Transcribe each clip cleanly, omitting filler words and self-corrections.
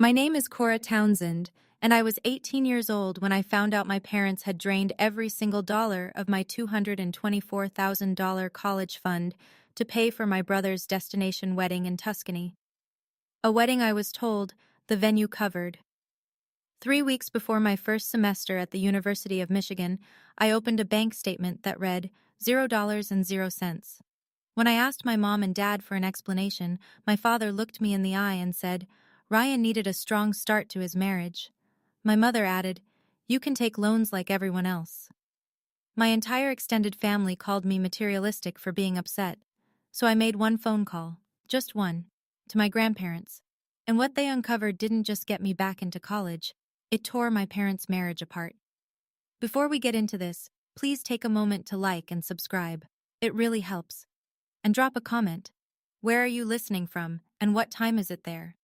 My name is Cora Townsend, and I was 18 years old when I found out my parents had drained every single dollar of my $224,000 college fund to pay for my brother's destination wedding in Tuscany. A wedding I was told the venue covered. 3 weeks before my first semester at the University of Michigan, I opened a bank statement that read $0.00. When I asked my mom and dad for an explanation, my father looked me in the eye and said, Ryan needed a strong start to his marriage. My mother added, "You can take loans like everyone else." My entire extended family called me materialistic for being upset, so I made one phone call, just one, to my grandparents. And what they uncovered didn't just get me back into college, it tore my parents' marriage apart. Before we get into this, please take a moment to like and subscribe. It really helps. And drop a comment. Where are you listening from, and what time is it there?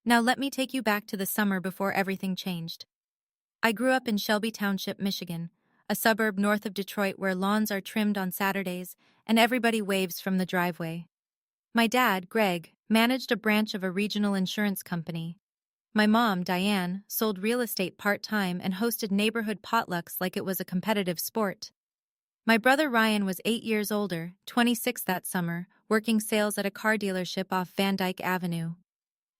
Now let me take you back to the summer before everything changed. I grew up in Shelby Township, Michigan, a suburb north of Detroit where lawns are trimmed on Saturdays and everybody waves from the driveway. My dad, Greg, managed a branch of a regional insurance company. My mom, Diane, sold real estate part-time and hosted neighborhood potlucks like it was a competitive sport. My brother Ryan was 8 years older, 26 that summer, working sales at a car dealership off Van Dyke Avenue.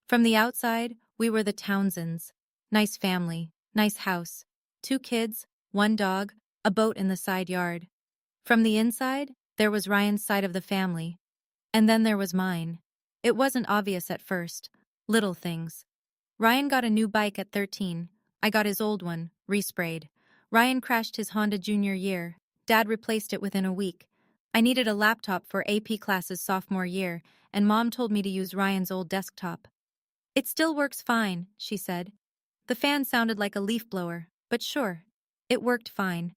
From the outside, we were the Townsends. Nice family, nice house, 2 kids, 1 dog, a boat in the side yard. From the inside, there was Ryan's side of the family. And then there was mine. It wasn't obvious at first. Little things. Ryan got a new bike at 13. I got his old one, resprayed. Ryan crashed his Honda junior year. Dad replaced it within a week. I needed a laptop for AP classes sophomore year, and Mom told me to use Ryan's old desktop. "It still works fine," she said. The fan sounded like a leaf blower, but sure, it worked fine.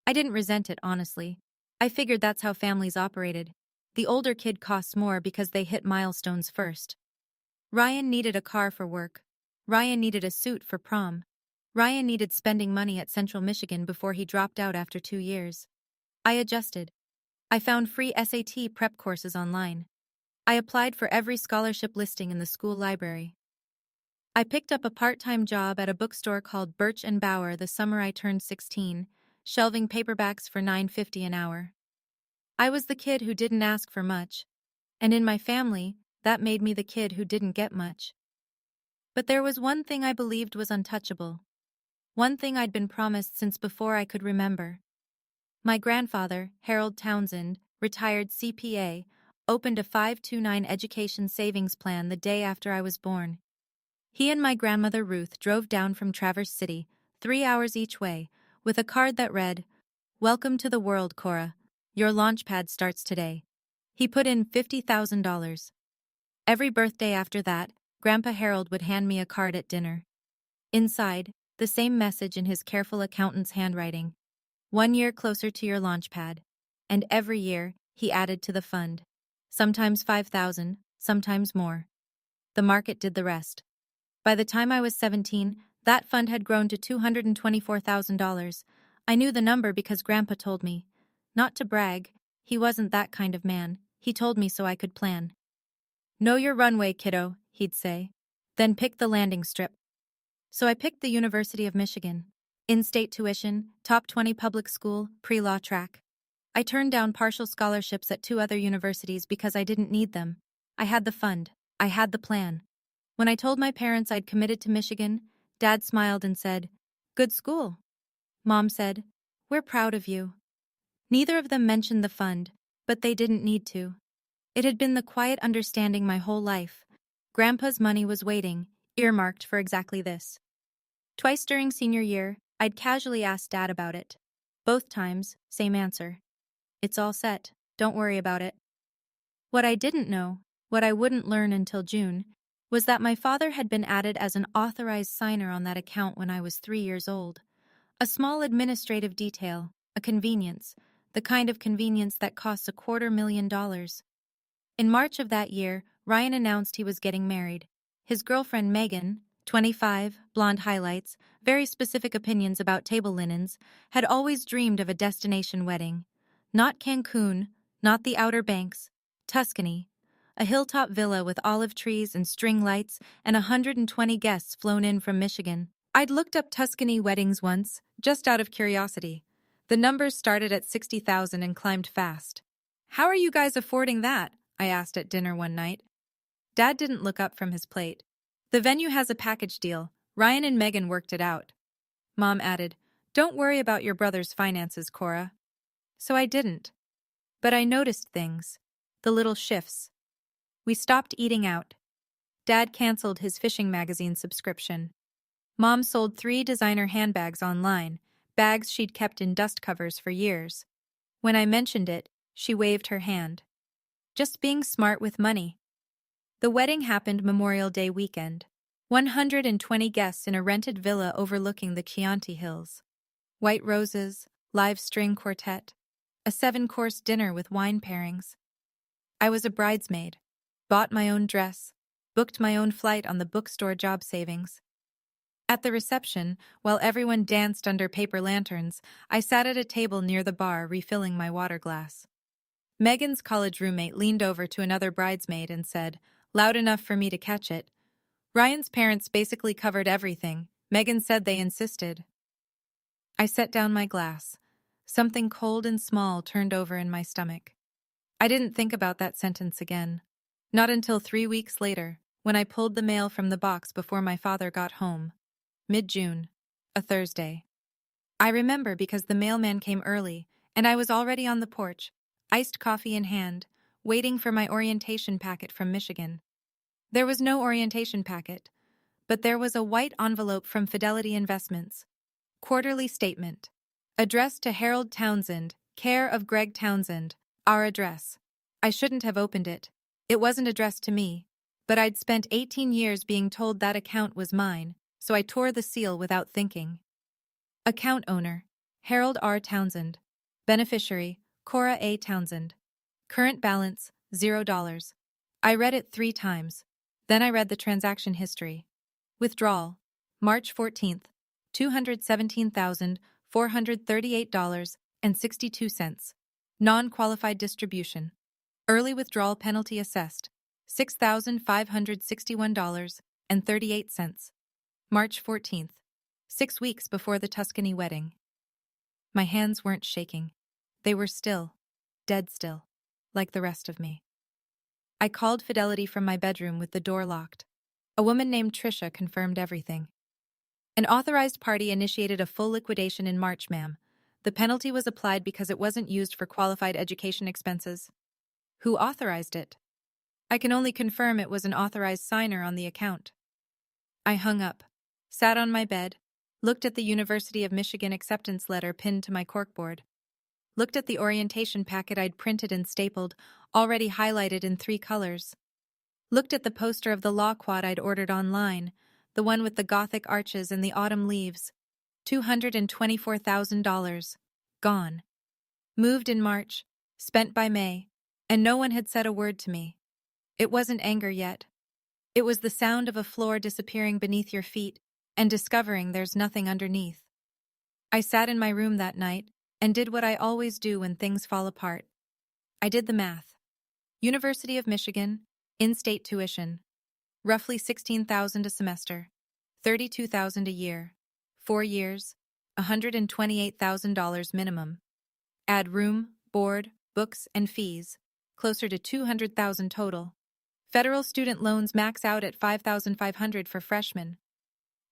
I didn't resent it, honestly. I figured that's how families operated. The older kid costs more because they hit milestones first. Ryan needed a car for work. Ryan needed a suit for prom. Ryan needed spending money at Central Michigan before he dropped out after 2 years. I adjusted. I found free SAT prep courses online. I applied for every scholarship listing in the school library. I picked up a part-time job at a bookstore called Birch and Bauer the summer I turned 16, shelving paperbacks for $9.50 an hour. I was the kid who didn't ask for much, and in my family, that made me the kid who didn't get much. But there was one thing I believed was untouchable. One thing I'd been promised since before I could remember. My grandfather, Harold Townsend, retired CPA, opened a 529 education savings plan the day after I was born. He and my grandmother Ruth drove down from Traverse City, 3 hours each way, with a card that read, "Welcome to the world, Cora. Your launchpad starts today." He put in $50,000. Every birthday after that, Grandpa Harold would hand me a card at dinner. Inside, the same message in his careful accountant's handwriting. 1 year closer to your launchpad. And every year, he added to the fund. Sometimes 5,000, sometimes more. The market did the rest. By the time I was 17, that fund had grown to $224,000. I knew the number because Grandpa told me. Not to brag, he wasn't that kind of man. He told me so I could plan. "Know your runway, kiddo," he'd say. "Then pick the landing strip." So I picked the University of Michigan. In-state tuition, top 20 public school, pre-law track. I turned down partial scholarships at 2 other universities because I didn't need them. I had the fund. I had the plan. When I told my parents I'd committed to Michigan, Dad smiled and said, "Good school." Mom said, "We're proud of you." Neither of them mentioned the fund, but they didn't need to. It had been the quiet understanding my whole life. Grandpa's money was waiting, earmarked for exactly this. Twice during senior year, I'd casually asked Dad about it. Both times, same answer. "It's all set, don't worry about it." What I didn't know, what I wouldn't learn until June, was that my father had been added as an authorized signer on that account when I was 3 years old. A small administrative detail, a convenience, the kind of convenience that costs $250,000. In March of that year, Ryan announced he was getting married. His girlfriend Megan, 25, blonde highlights, very specific opinions about table linens, had always dreamed of a destination wedding. Not Cancun, not the Outer Banks, Tuscany. a hilltop villa with olive trees and string lights, and 120 guests flown in from Michigan. I'd looked up Tuscany weddings once, just out of curiosity. The numbers started at 60,000 and climbed fast. "How are you guys affording that?" I asked at dinner one night. Dad didn't look up from his plate. "The venue has a package deal. Ryan and Megan worked it out." Mom added, "Don't worry about your brother's finances, Cora." So I didn't. But I noticed things. The little shifts. We stopped eating out. Dad canceled his fishing magazine subscription. Mom sold 3 designer handbags online, bags she'd kept in dust covers for years. When I mentioned it, she waved her hand. Just being smart with money. The wedding happened Memorial Day weekend. 120 guests in a rented villa overlooking the Chianti Hills. White roses, live string quartet, a 7-course dinner with wine pairings. I was a bridesmaid, bought my own dress, booked my own flight on the bookstore job savings. At the reception, while everyone danced under paper lanterns, I sat at a table near the bar refilling my water glass. Megan's college roommate leaned over to another bridesmaid and said, loud enough for me to catch it, "Ryan's parents basically covered everything. Megan said they insisted." I set down my glass. Something cold and small turned over in my stomach. I didn't think about that sentence again. Not until 3 weeks later, when I pulled the mail from the box before my father got home. Mid-June, a Thursday. I remember because the mailman came early, and I was already on the porch, iced coffee in hand, waiting for my orientation packet from Michigan. There was no orientation packet, but there was a white envelope from Fidelity Investments. Quarterly statement. Addressed to Harold Townsend, care of Greg Townsend, our address. I shouldn't have opened it. It wasn't addressed to me, but I'd spent 18 years being told that account was mine, so I tore the seal without thinking. Account owner, Harold R. Townsend. Beneficiary, Cora A. Townsend. Current balance, $0. I read it 3 times. Then I read the transaction history. Withdrawal, March 14th, $217,438.62. Non-qualified distribution. Early withdrawal penalty assessed, $6,561.38. March 14th, 6 weeks before the Tuscany wedding. My hands weren't shaking. They were still, dead still, like the rest of me. I called Fidelity from my bedroom with the door locked. A woman named Tricia confirmed everything. An authorized party initiated a full liquidation in March, ma'am. The penalty was applied because it wasn't used for qualified education expenses. Who authorized it? I can only confirm it was an authorized signer on the account. I hung up, sat on my bed, looked at the University of Michigan acceptance letter pinned to my corkboard, looked at the orientation packet I'd printed and stapled, already highlighted in 3 colors, looked at the poster of the law quad I'd ordered online, the one with the Gothic arches and the autumn leaves. $224,000. Gone. Moved in March, spent by May, and no one had said a word to me. It wasn't anger yet. It was the sound of a floor disappearing beneath your feet and discovering there's nothing underneath. I sat in my room that night and did what I always do when things fall apart. I did the math. University of Michigan, in-state tuition. Roughly $16,000 a semester. $32,000 a year. 4 years. $128,000 minimum. Add room, board, books, and fees. Closer to $200,000 total. Federal student loans max out at $5,500 for freshmen.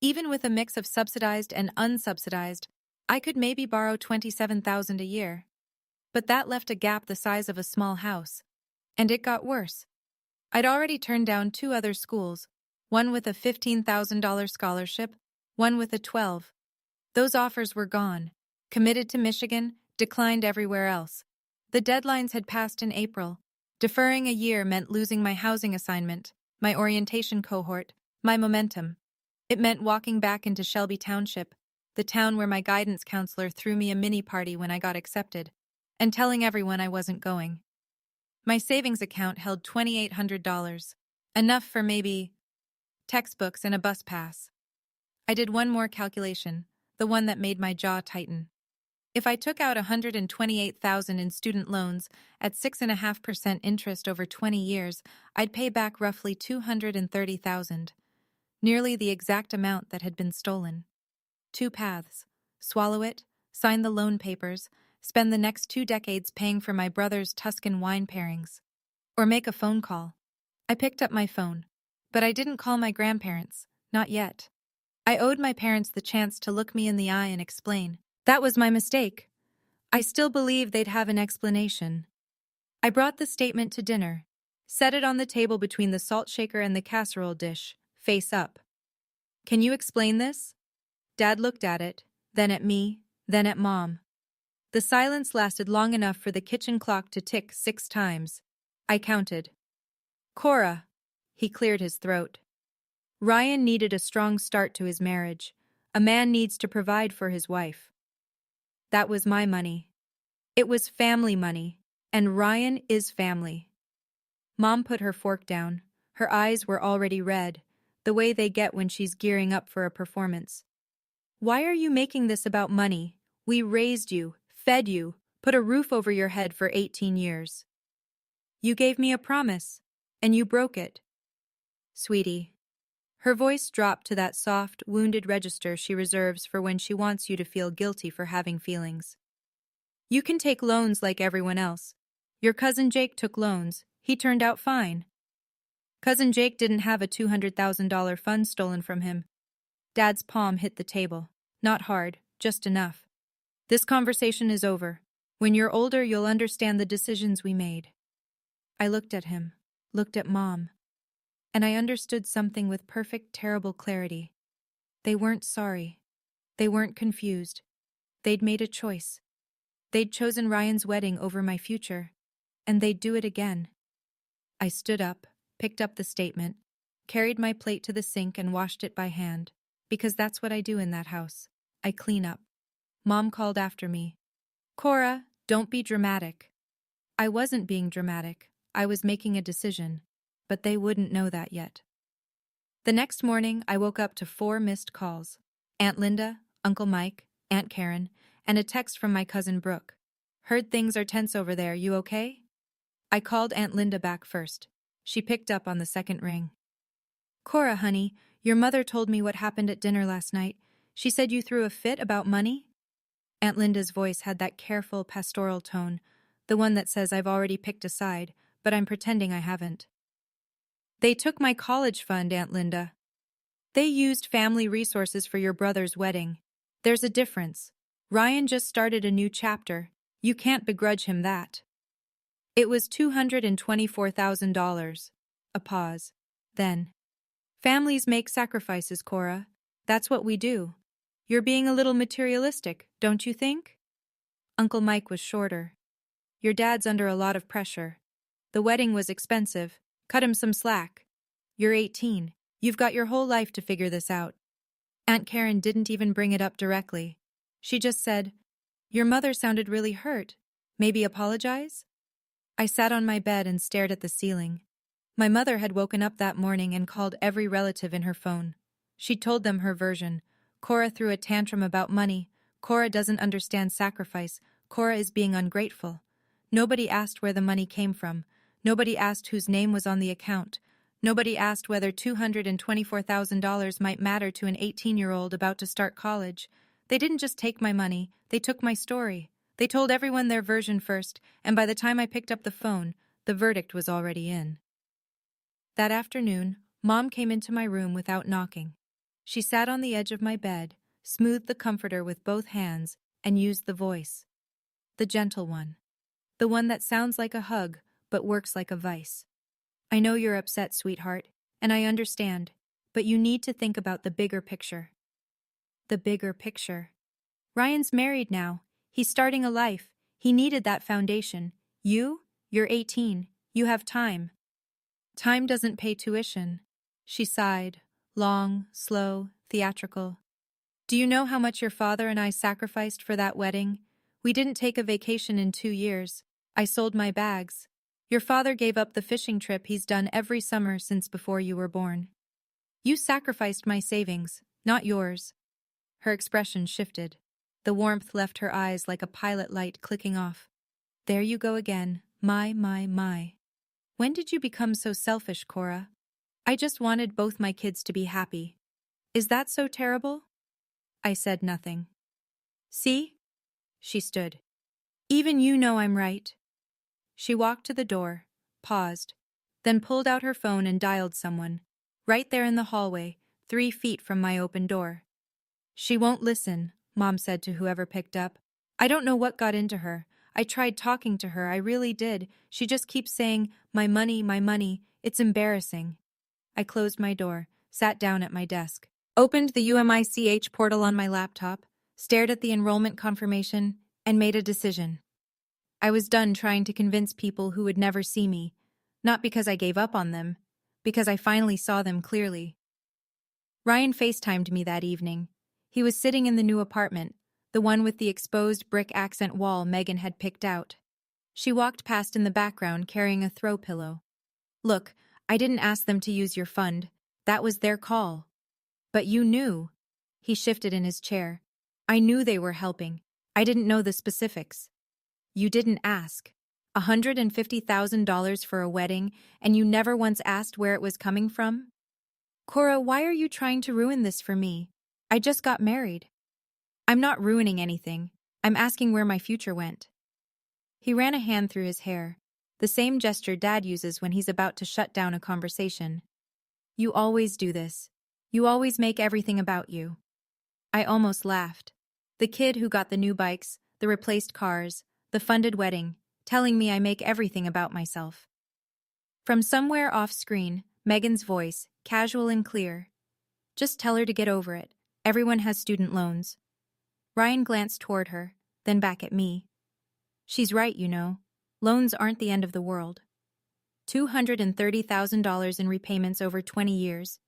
Even with a mix of subsidized and unsubsidized, I could maybe borrow $27,000 a year. But that left a gap the size of a small house. And it got worse. I'd already turned down 2 other schools, one with a $15,000 scholarship, one with a $12,000. Those offers were gone. Committed to Michigan, declined everywhere else. The deadlines had passed in April. Deferring a year meant losing my housing assignment, my orientation cohort, my momentum. It meant walking back into Shelby Township, the town where my guidance counselor threw me a mini party when I got accepted, and telling everyone I wasn't going. My savings account held $2,800, enough for maybe textbooks and a bus pass. I did one more calculation, the one that made my jaw tighten. If I took out $128,000 in student loans at 6.5% interest over 20 years, I'd pay back roughly $230,000, nearly the exact amount that had been stolen. Two paths: swallow it, sign the loan papers, spend the next 2 decades paying for my brother's Tuscan wine pairings, or make a phone call. I picked up my phone, but I didn't call my grandparents, not yet. I owed my parents the chance to look me in the eye and explain. That was my mistake. I still believe they'd have an explanation. I brought the statement to dinner, set it on the table between the salt shaker and the casserole dish, face up. Can you explain this? Dad looked at it, then at me, then at Mom. The silence lasted long enough for the kitchen clock to tick 6 times. I counted. Cora. He cleared his throat. Ryan needed a strong start to his marriage. A man needs to provide for his wife. That was my money. It was family money, and Ryan is family. Mom put her fork down. Her eyes were already red, the way they get when she's gearing up for a performance. Why are you making this about money? We raised you, fed you, put a roof over your head for 18 years. You gave me a promise, and you broke it. Sweetie. Her voice dropped to that soft, wounded register she reserves for when she wants you to feel guilty for having feelings. You can take loans like everyone else. Your cousin Jake took loans. He turned out fine. Cousin Jake didn't have a $200,000 fund stolen from him. Dad's palm hit the table. Not hard, just enough. This conversation is over. When you're older, you'll understand the decisions we made. I looked at him, looked at Mom, and I understood something with perfect, terrible clarity. They weren't sorry. They weren't confused. They'd made a choice. They'd chosen Ryan's wedding over my future, and they'd do it again. I stood up, picked up the statement, carried my plate to the sink and washed it by hand, because that's what I do in that house. I clean up. Mom called after me. Cora, don't be dramatic. I wasn't being dramatic. I was making a decision, but they wouldn't know that yet. The next morning, I woke up to 4 missed calls. Aunt Linda, Uncle Mike, Aunt Karen, and a text from my cousin Brooke. Heard things are tense over there, you okay? I called Aunt Linda back first. She picked up on the second ring. Cora, honey, your mother told me what happened at dinner last night. She said you threw a fit about money? Aunt Linda's voice had that careful, pastoral tone, the one that says I've already picked a side, but I'm pretending I haven't. They took my college fund, Aunt Linda. They used family resources for your brother's wedding. There's a difference. Ryan just started a new chapter. You can't begrudge him that. It was $224,000. A pause. Then. Families make sacrifices, Cora. That's what we do. You're being a little materialistic, don't you think? Uncle Mike was shorter. Your dad's under a lot of pressure. The wedding was expensive. Cut him some slack. You're 18. You've got your whole life to figure this out. Aunt Karen didn't even bring it up directly. She just said, Your mother sounded really hurt. Maybe apologize? I sat on my bed and stared at the ceiling. My mother had woken up that morning and called every relative in her phone. She told them her version. Cora threw a tantrum about money. Cora doesn't understand sacrifice. Cora is being ungrateful. Nobody asked where the money came from. Nobody asked whose name was on the account. Nobody asked whether $224,000 might matter to an 18-year-old about to start college. They didn't just take my money, they took my story. They told everyone their version first, and by the time I picked up the phone, the verdict was already in. That afternoon, Mom came into my room without knocking. She sat on the edge of my bed, smoothed the comforter with both hands, and used the voice. The gentle one. The one that sounds like a hug, but works like a vice. I know you're upset, sweetheart, and I understand, but you need to think about the bigger picture. The bigger picture. Ryan's married now. He's starting a life. He needed that foundation. You're 18. You have time. Time doesn't pay tuition. She sighed, long, slow, theatrical. Do you know how much your father and I sacrificed for that wedding? We didn't take a vacation in 2 years. I sold my bags. Your father gave up the fishing trip he's done every summer since before you were born. You sacrificed my savings, not yours. Her expression shifted. The warmth left her eyes like a pilot light clicking off. There you go again. My. When did you become so selfish, Cora? I just wanted both my kids to be happy. Is that so terrible? I said nothing. See? She stood. Even you know I'm right. She walked to the door, paused, then pulled out her phone and dialed someone, right there in the hallway, 3 feet from my open door. She won't listen, Mom said to whoever picked up. I don't know what got into her. I tried talking to her, I really did. She just keeps saying, my money, it's embarrassing. I closed my door, sat down at my desk, opened the UMICH portal on my laptop, stared at the enrollment confirmation, and made a decision. I was done trying to convince people who would never see me, not because I gave up on them, because I finally saw them clearly. Ryan FaceTimed me that evening. He was sitting in the new apartment, the one with the exposed brick accent wall Megan had picked out. She walked past in the background carrying a throw pillow. Look, I didn't ask them to use your fund. That was their call. But you knew. He shifted in his chair. I knew they were helping. I didn't know the specifics. You didn't ask. $150,000 for a wedding, and you never once asked where it was coming from? Cora, why are you trying to ruin this for me? I just got married. I'm not ruining anything. I'm asking where my future went. He ran a hand through his hair, the same gesture Dad uses when he's about to shut down a conversation. You always do this. You always make everything about you. I almost laughed. The kid who got the new bikes, the replaced cars, the funded wedding, telling me I make everything about myself. From somewhere off-screen, Megan's voice, casual and clear. Just tell her to get over it. Everyone has student loans. Ryan glanced toward her, then back at me. She's right, you know. Loans aren't the end of the world. $230,000 in repayments over 20 years.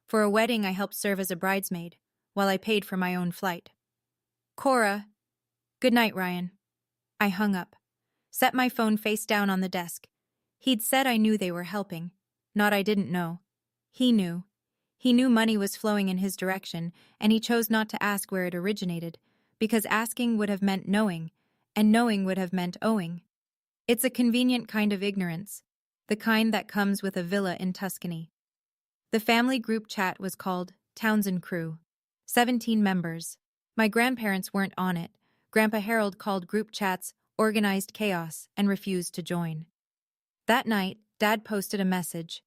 For a wedding I helped serve as a bridesmaid, while I paid for my own flight. Cora. Good night, Ryan. I hung up, set my phone face down on the desk. He'd said I knew they were helping, not I didn't know. He knew. He knew money was flowing in his direction, and he chose not to ask where it originated, because asking would have meant knowing, and knowing would have meant owing. It's a convenient kind of ignorance, the kind that comes with a villa in Tuscany. The family group chat was called Townsend Crew. 17 members. My grandparents weren't on it. Grandpa Harold called group chats organized chaos and refused to join. That night, Dad posted a message.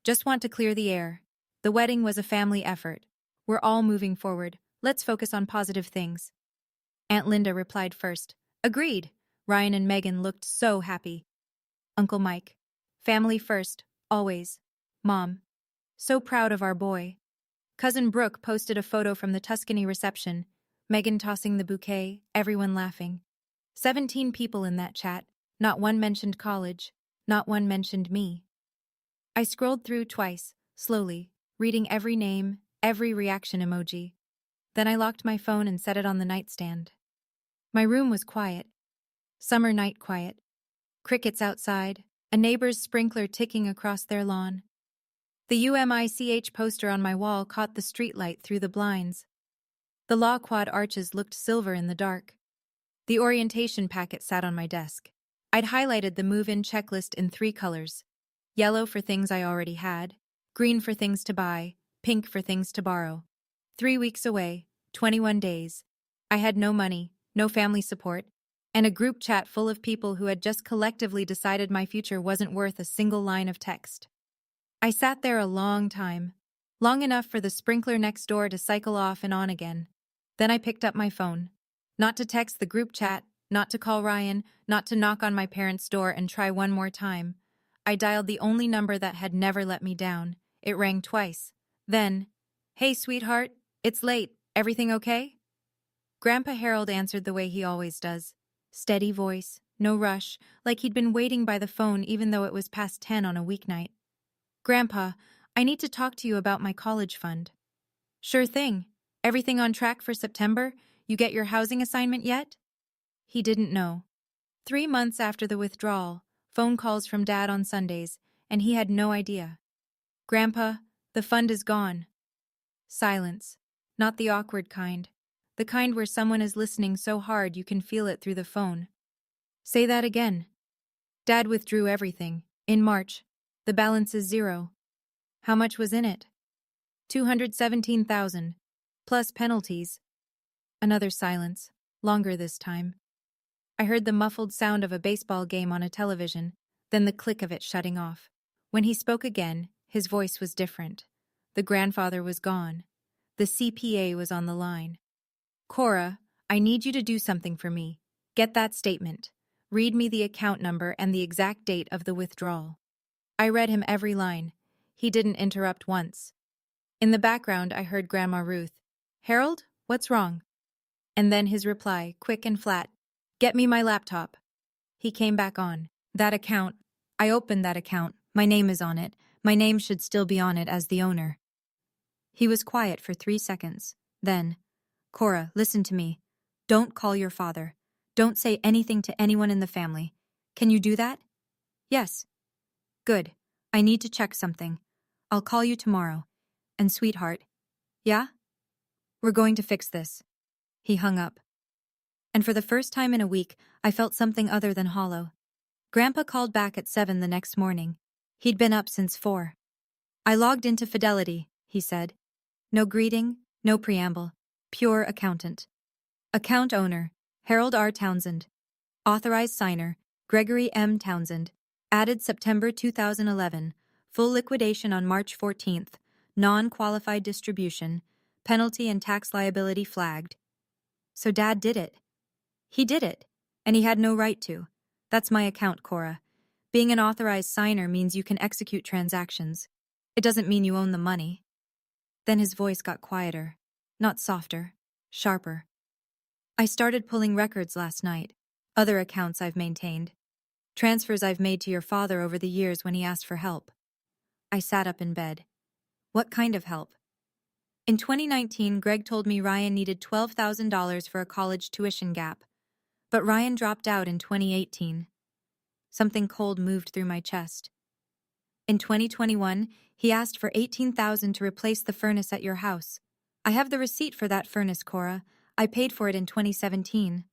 Just want to clear the air. The wedding was a family effort. We're all moving forward. Let's focus on positive things. Aunt Linda replied first. Agreed. Ryan and Megan looked so happy. Uncle Mike. Family first, always. Mom. So proud of our boy. Cousin Brooke posted a photo from the Tuscany reception. Megan tossing the bouquet, everyone laughing. 17 people in that chat. Not one mentioned college. Not one mentioned me. I scrolled through twice, slowly, reading every name, every reaction emoji. Then I locked my phone and set it on the nightstand. My room was quiet. Summer night quiet. Crickets outside, a neighbor's sprinkler ticking across their lawn. The UMICH poster on my wall caught the streetlight through the blinds. The law quad arches looked silver in the dark. The orientation packet sat on my desk. I'd highlighted the move-in checklist in 3 colors. Yellow for things I already had, green for things to buy, pink for things to borrow. 3 weeks away, 21 days. I had no money, no family support, and a group chat full of people who had just collectively decided my future wasn't worth a single line of text. I sat there a long time, long enough for the sprinkler next door to cycle off and on again. Then I picked up my phone. Not to text the group chat, not to call Ryan, not to knock on my parents' door and try one more time. I dialed the only number that had never let me down. It rang twice. Then, "Hey, sweetheart, it's late. Everything okay?" Grandpa Harold answered the way he always does. Steady voice, no rush, like he'd been waiting by the phone even though it was past 10 on a weeknight. "Grandpa, I need to talk to you about my college fund." "Sure thing. Everything on track for September? You get your housing assignment yet?" He didn't know. 3 months after the withdrawal, phone calls from Dad on Sundays, and he had no idea. "Grandpa, the fund is gone." Silence. Not the awkward kind. The kind where someone is listening so hard you can feel it through the phone. Say that again. Dad withdrew everything. In March. The balance is zero. How much was in it? 217,000. Plus penalties. Another silence. Longer this time. I heard the muffled sound of a baseball game on a television, then the click of it shutting off. When he spoke again, his voice was different. The grandfather was gone. The CPA was on the line. Cora, I need you to do something for me. Get that statement. Read me the account number and the exact date of the withdrawal. I read him every line. He didn't interrupt once. In the background, I heard Grandma Ruth. Harold, what's wrong? And then his reply, quick and flat. Get me my laptop. He came back on. That account. I opened that account. My name is on it. My name should still be on it as the owner. He was quiet for 3 seconds. Then, Cora, listen to me. Don't call your father. Don't say anything to anyone in the family. Can you do that? Yes. Good. I need to check something. I'll call you tomorrow. And sweetheart. Yeah? We're going to fix this. He hung up. And for the first time in a week, I felt something other than hollow. Grandpa called back at 7 the next morning. He'd been up since 4. I logged into Fidelity, he said. No greeting, no preamble. Pure accountant. Account owner, Harold R. Townsend. Authorized signer, Gregory M. Townsend. Added September 2011. Full liquidation on March 14th. Non-qualified distribution. Penalty and tax liability flagged. So Dad did it. He did it, and he had no right to. That's my account, Cora. Being an authorized signer means you can execute transactions. It doesn't mean you own the money. Then his voice got quieter, not softer, sharper. I started pulling records last night, other accounts I've maintained, transfers I've made to your father over the years when he asked for help. I sat up in bed. What kind of help? In 2019, Greg told me Ryan needed $12,000 for a college tuition gap. But Ryan dropped out in 2018. Something cold moved through my chest. In 2021, he asked for $18,000 to replace the furnace at your house. I have the receipt for that furnace, Cora. I paid for it in 2017.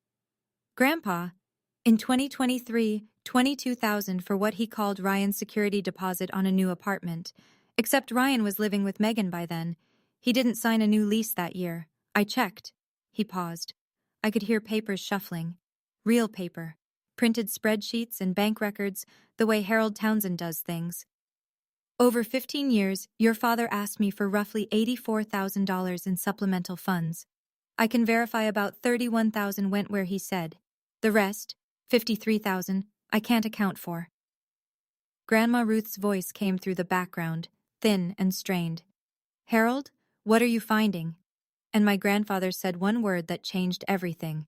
Grandpa, in 2023, $22,000 for what he called Ryan's security deposit on a new apartment. Except Ryan was living with Megan by then. He didn't sign a new lease that year. I checked. He paused. I could hear papers shuffling. Real paper. Printed spreadsheets and bank records, the way Harold Townsend does things. Over 15 years, your father asked me for roughly $84,000 in supplemental funds. I can verify about $31,000 went where he said. The rest, $53,000, I can't account for. Grandma Ruth's voice came through the background, thin and strained. Harold, what are you finding? And my grandfather said one word that changed everything.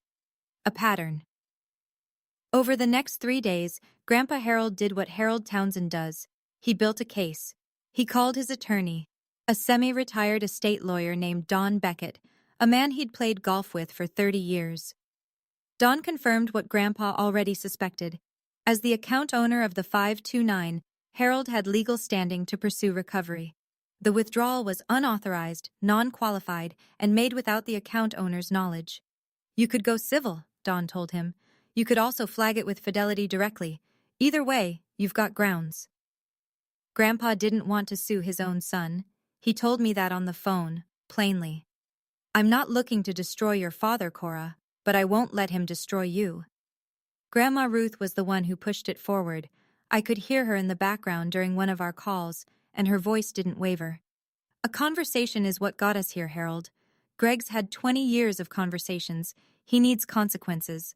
A pattern. Over the next 3 days, Grandpa Harold did what Harold Townsend does. He built a case. He called his attorney, a semi-retired estate lawyer named Don Beckett, a man he'd played golf with for 30 years. Don confirmed what Grandpa already suspected. As the account owner of the 529, Harold had legal standing to pursue recovery. The withdrawal was unauthorized, non-qualified, and made without the account owner's knowledge. You could go civil, Don told him. You could also flag it with Fidelity directly. Either way, you've got grounds. Grandpa didn't want to sue his own son. He told me that on the phone, plainly. I'm not looking to destroy your father, Cora, but I won't let him destroy you. Grandma Ruth was the one who pushed it forward. I could hear her in the background during one of our calls, and her voice didn't waver. A conversation is what got us here, Harold. Greg's had 20 years of conversations. He needs consequences.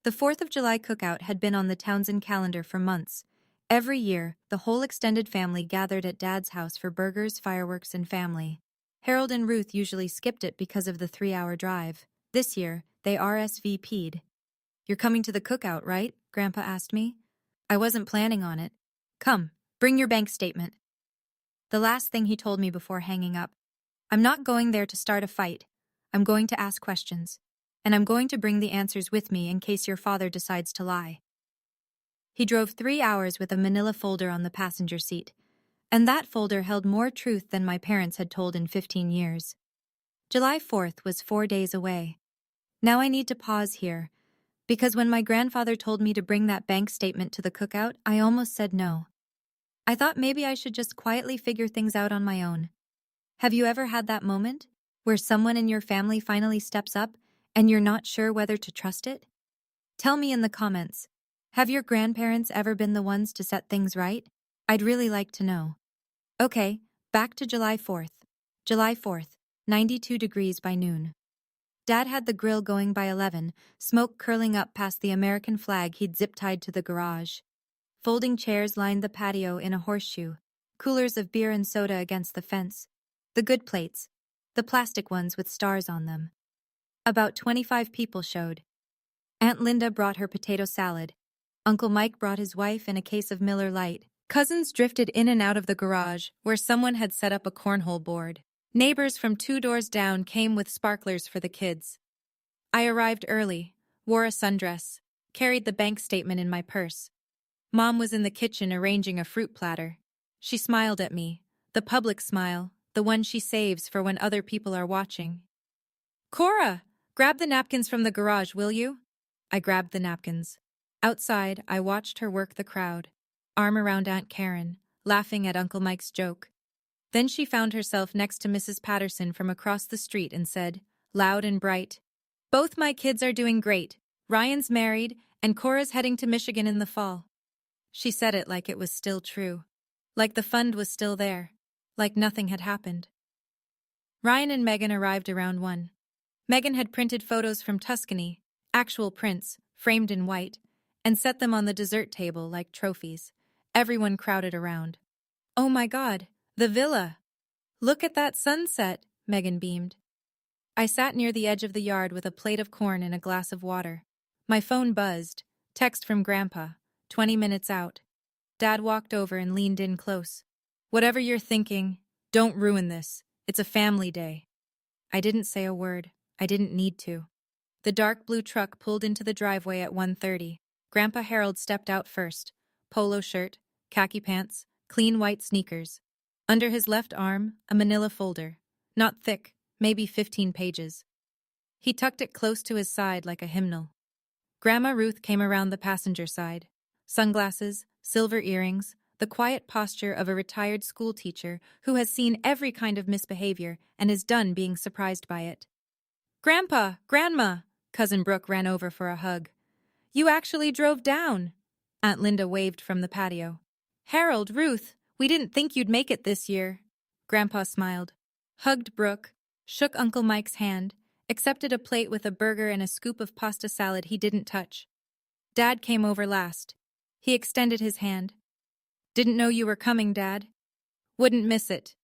The 4th of July cookout had been on the Townsend calendar for months. Every year, the whole extended family gathered at Dad's house for burgers, fireworks, and family. Harold and Ruth usually skipped it because of the 3-hour drive. This year, they RSVP'd. You're coming to the cookout, right? Grandpa asked me. I wasn't planning on it. Come, bring your bank statement. The last thing he told me before hanging up. I'm not going there to start a fight. I'm going to ask questions. And I'm going to bring the answers with me in case your father decides to lie. He drove 3 hours with a manila folder on the passenger seat, and that folder held more truth than my parents had told in 15 years. July 4th was 4 days away. Now I need to pause here, because when my grandfather told me to bring that bank statement to the cookout, I almost said no. I thought maybe I should just quietly figure things out on my own. Have you ever had that moment where someone in your family finally steps up and you're not sure whether to trust it? Tell me in the comments. Have your grandparents ever been the ones to set things right? I'd really like to know. Okay, back to July 4th. July 4th, 92 degrees by noon. Dad had the grill going by 11, smoke curling up past the American flag he'd zip-tied to the garage. Folding chairs lined the patio in a horseshoe, coolers of beer and soda against the fence. The good plates, the plastic ones with stars on them. About 25 people showed. Aunt Linda brought her potato salad. Uncle Mike brought his wife and a case of Miller Lite. Cousins drifted in and out of the garage, where someone had set up a cornhole board. Neighbors from 2 doors down came with sparklers for the kids. I arrived early, wore a sundress, carried the bank statement in my purse. Mom was in the kitchen arranging a fruit platter. She smiled at me, the public smile, the one she saves for when other people are watching. "Cora, grab the napkins from the garage, will you?" I grabbed the napkins. Outside, I watched her work the crowd, arm around Aunt Karen, laughing at Uncle Mike's joke. Then she found herself next to Mrs. Patterson from across the street and said, loud and bright, "Both my kids are doing great. Ryan's married, and Cora's heading to Michigan in the fall." She said it like it was still true, like the fund was still there, like nothing had happened. Ryan and Megan arrived around 1. Megan had printed photos from Tuscany, actual prints, framed in white, and set them on the dessert table like trophies. Everyone crowded around. "Oh my God, the villa! Look at that sunset," Megan beamed. I sat near the edge of the yard with a plate of corn and a glass of water. My phone buzzed. Text from Grandpa, 20 minutes out. Dad walked over and leaned in close. "Whatever you're thinking, don't ruin this. It's a family day." I didn't say a word. I didn't need to. The dark blue truck pulled into the driveway at 1:30. Grandpa Harold stepped out first. Polo shirt, khaki pants, clean white sneakers. Under his left arm, a manila folder. Not thick, maybe 15 pages. He tucked it close to his side like a hymnal. Grandma Ruth came around the passenger side. Sunglasses, silver earrings, the quiet posture of a retired school teacher who has seen every kind of misbehavior and is done being surprised by it. "Grandpa, Grandma!" Cousin Brooke ran over for a hug. "You actually drove down!" Aunt Linda waved from the patio. "Harold, Ruth, we didn't think you'd make it this year." Grandpa smiled, hugged Brooke, shook Uncle Mike's hand, accepted a plate with a burger and a scoop of pasta salad he didn't touch. Dad came over last. He extended his hand. "Didn't know you were coming, Dad." "Wouldn't miss it."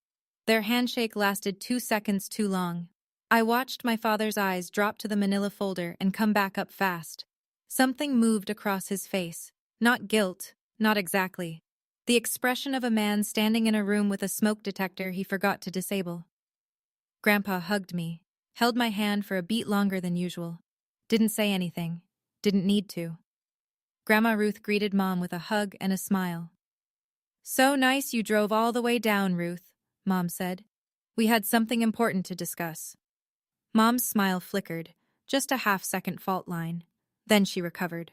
Their handshake lasted 2 seconds too long. I watched my father's eyes drop to the manila folder and come back up fast. Something moved across his face. Not guilt, not exactly. The expression of a man standing in a room with a smoke detector he forgot to disable. Grandpa hugged me, held my hand for a beat longer than usual. Didn't say anything. Didn't need to. Grandma Ruth greeted Mom with a hug and a smile. "So nice you drove all the way down, Ruth," Mom said. "We had something important to discuss." Mom's smile flickered, just a half-second fault line. Then she recovered.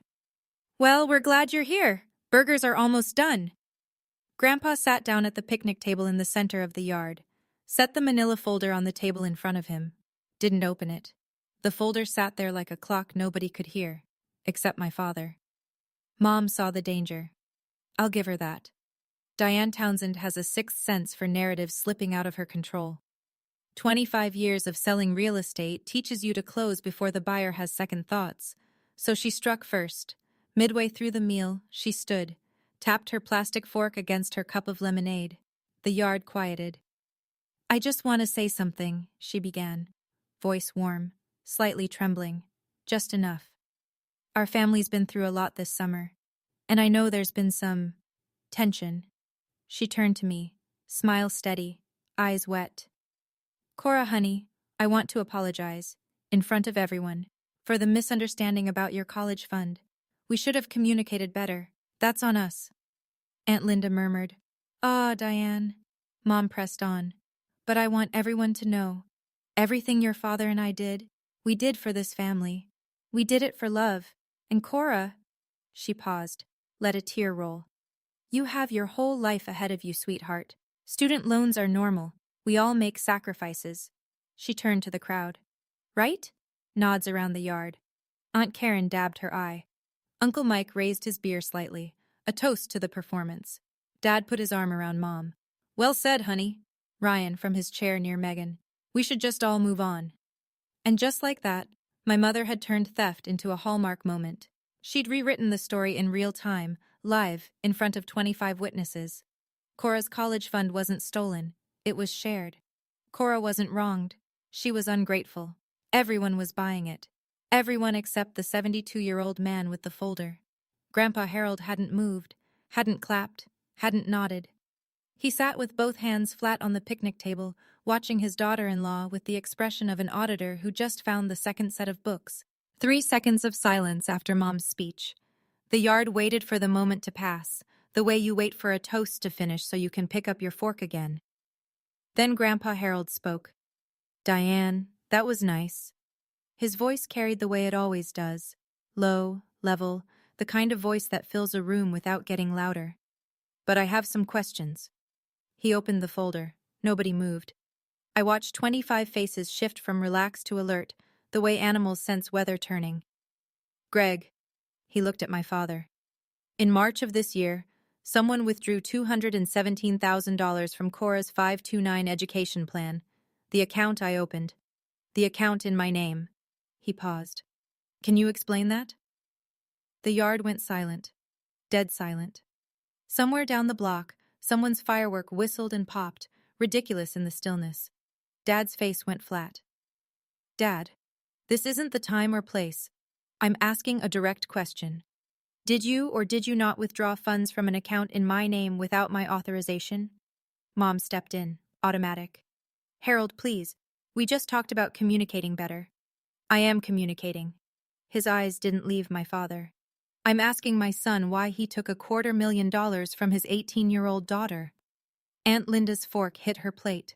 "Well, we're glad you're here. Burgers are almost done." Grandpa sat down at the picnic table in the center of the yard, set the manila folder on the table in front of him. Didn't open it. The folder sat there like a clock nobody could hear, except my father. Mom saw the danger. I'll give her that. Diane Townsend has a sixth sense for narratives slipping out of her control. 25 years of selling real estate teaches you to close before the buyer has second thoughts. So she struck first. Midway through the meal, she stood, tapped her plastic fork against her cup of lemonade. The yard quieted. "I just want to say something," she began, voice warm, slightly trembling, just enough. "Our family's been through a lot this summer, and I know there's been some tension." She turned to me, smile steady, eyes wet. "Cora, honey, I want to apologize, in front of everyone, for the misunderstanding about your college fund. We should have communicated better. That's on us." Aunt Linda murmured, "Ah, Diane." Mom pressed on. "But I want everyone to know. Everything your father and I did, we did for this family. We did it for love. And Cora, she paused, let a tear roll. You have your whole life ahead of you, sweetheart. Student loans are normal. We all make sacrifices. She turned to the crowd. Right? Nods around the yard. Aunt Karen dabbed her eye. Uncle Mike raised his beer slightly, a toast to the performance. Dad put his arm around Mom. Well said, honey. Ryan from his chair near Megan. We should just all move on. And just like that, my mother had turned theft into a hallmark moment. She'd rewritten the story in real time, live, in front of 25 witnesses. Cora's college fund wasn't stolen. It was shared. Cora wasn't wronged. She was ungrateful. Everyone was buying it. Everyone except the 72-year-old man with the folder. Grandpa Harold hadn't moved, hadn't clapped, hadn't nodded. He sat with both hands flat on the picnic table, watching his daughter-in-law with the expression of an auditor who just found the second set of books. 3 seconds of silence after Mom's speech. The yard waited for the moment to pass, the way you wait for a toast to finish so you can pick up your fork again. Then Grandpa Harold spoke. Diane, that was nice. His voice carried the way it always does. Low, level, the kind of voice that fills a room without getting louder. But I have some questions. He opened the folder. Nobody moved. I watched 25 faces shift from relaxed to alert, the way animals sense weather turning. Greg. He looked at my father. In March of this year, someone withdrew $217,000 from Cora's 529 education plan. The account I opened. The account in my name. He paused. Can you explain that? The yard went silent. Dead silent. Somewhere down the block, someone's firework whistled and popped, ridiculous in the stillness. Dad's face went flat. Dad, this isn't the time or place. I'm asking a direct question. Did you or did you not withdraw funds from an account in my name without my authorization? Mom stepped in, automatic. Harold, please. We just talked about communicating better. I am communicating. His eyes didn't leave my father. I'm asking my son why he took $250,000 from his 18-year-old daughter. Aunt Linda's fork hit her plate.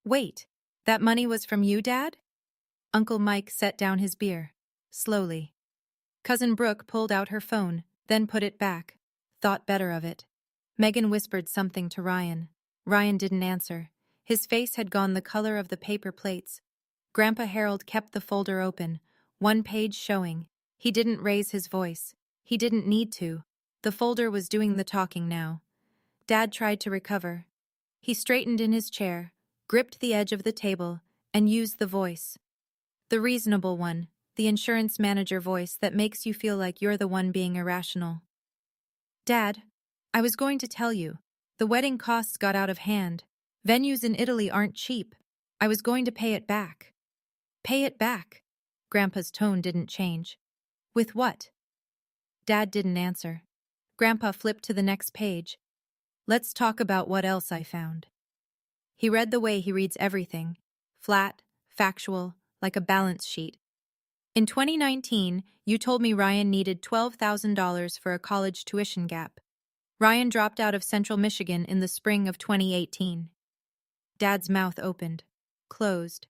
Wait, that money was from you, Dad? Uncle Mike set down his beer, slowly. Cousin Brooke pulled out her phone, then put it back, thought better of it. Megan whispered something to Ryan. Ryan didn't answer. His face had gone the color of the paper plates. Grandpa Harold kept the folder open, one page showing. He didn't raise his voice. He didn't need to. The folder was doing the talking now. Dad tried to recover. He straightened in his chair, gripped the edge of the table, and used the voice. The reasonable one, the insurance manager voice that makes you feel like you're the one being irrational. Dad, I was going to tell you. The wedding costs got out of hand. Venues in Italy aren't cheap. I was going to pay it back. Pay it back? Grandpa's tone didn't change. With what? Dad didn't answer. Grandpa flipped to the next page. Let's talk about what else I found. He read the way he reads everything. Flat, factual, like a balance sheet. In 2019, you told me Ryan needed $12,000 for a college tuition gap. Ryan dropped out of Central Michigan in the spring of 2018. Dad's mouth opened, closed.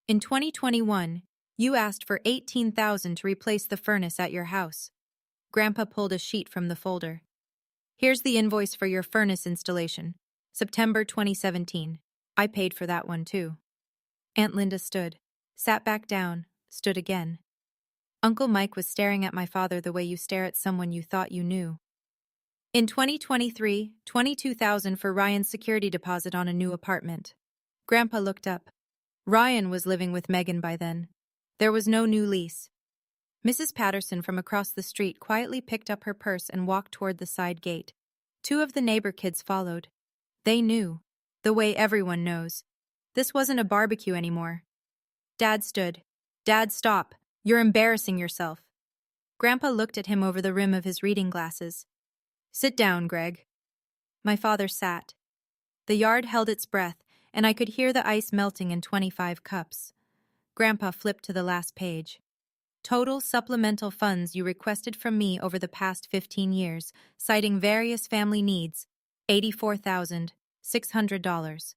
In 2021, you asked for $18,000 to replace the furnace at your house. Grandpa pulled a sheet from the folder. Here's the invoice for your furnace installation. September 2017. I paid for that one too. Aunt Linda stood, sat back down, stood again. Uncle Mike was staring at my father the way you stare at someone you thought you knew. In 2023, $22,000 for Ryan's security deposit on a new apartment. Grandpa looked up. Ryan was living with Megan by then. There was no new lease. Mrs. Patterson from across the street quietly picked up her purse and walked toward the side gate. 2 of the neighbor kids followed. They knew. The way everyone knows. This wasn't a barbecue anymore. Dad stood. Dad, stop. You're embarrassing yourself. Grandpa looked at him over the rim of his reading glasses. Sit down, Greg. My father sat. The yard held its breath, and I could hear the ice melting in 25 cups. Grandpa flipped to the last page. Total supplemental funds you requested from me over the past 15 years, citing various family needs, $84,600.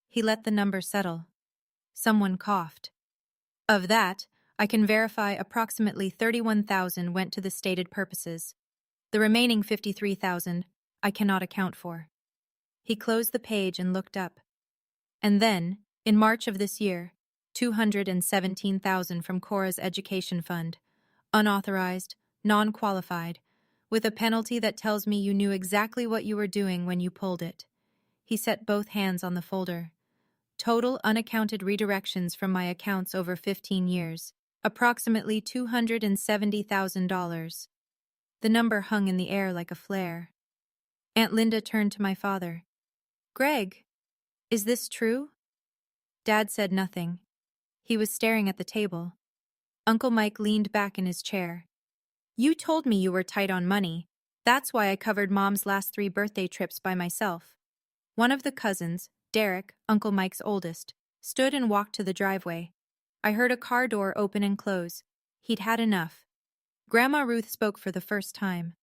He let the number settle. Someone coughed. Of that, I can verify approximately 31,000 went to the stated purposes. The remaining 53,000 I cannot account for. He closed the page and looked up. And then, in March of this year, 217,000 from Cora's education fund, unauthorized, non-qualified, with a penalty that tells me you knew exactly what you were doing when you pulled it. He set both hands on the folder. Total unaccounted redirections from my accounts over 15 years, approximately $270,000. The number hung in the air like a flare. Aunt Linda turned to my father. Greg, is this true? Dad said nothing. He was staring at the table. Uncle Mike leaned back in his chair. You told me you were tight on money. That's why I covered Mom's last 3 birthday trips by myself. One of the cousins, Derek, Uncle Mike's oldest, stood and walked to the driveway. I heard a car door open and close. He'd had enough. Grandma Ruth spoke for the first time.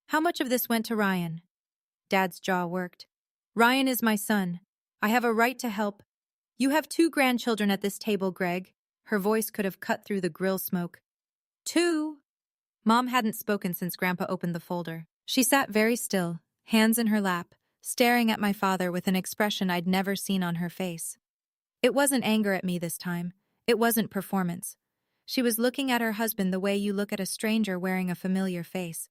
How much of this went to Ryan? Dad's jaw worked. Ryan is my son. I have a right to help. You have 2 grandchildren at this table, Greg. Her voice could have cut through the grill smoke. 2? Mom hadn't spoken since Grandpa opened the folder. She sat very still, hands in her lap, staring at my father with an expression I'd never seen on her face. It wasn't anger at me this time. It wasn't performance. She was looking at her husband the way you look at a stranger wearing a familiar face.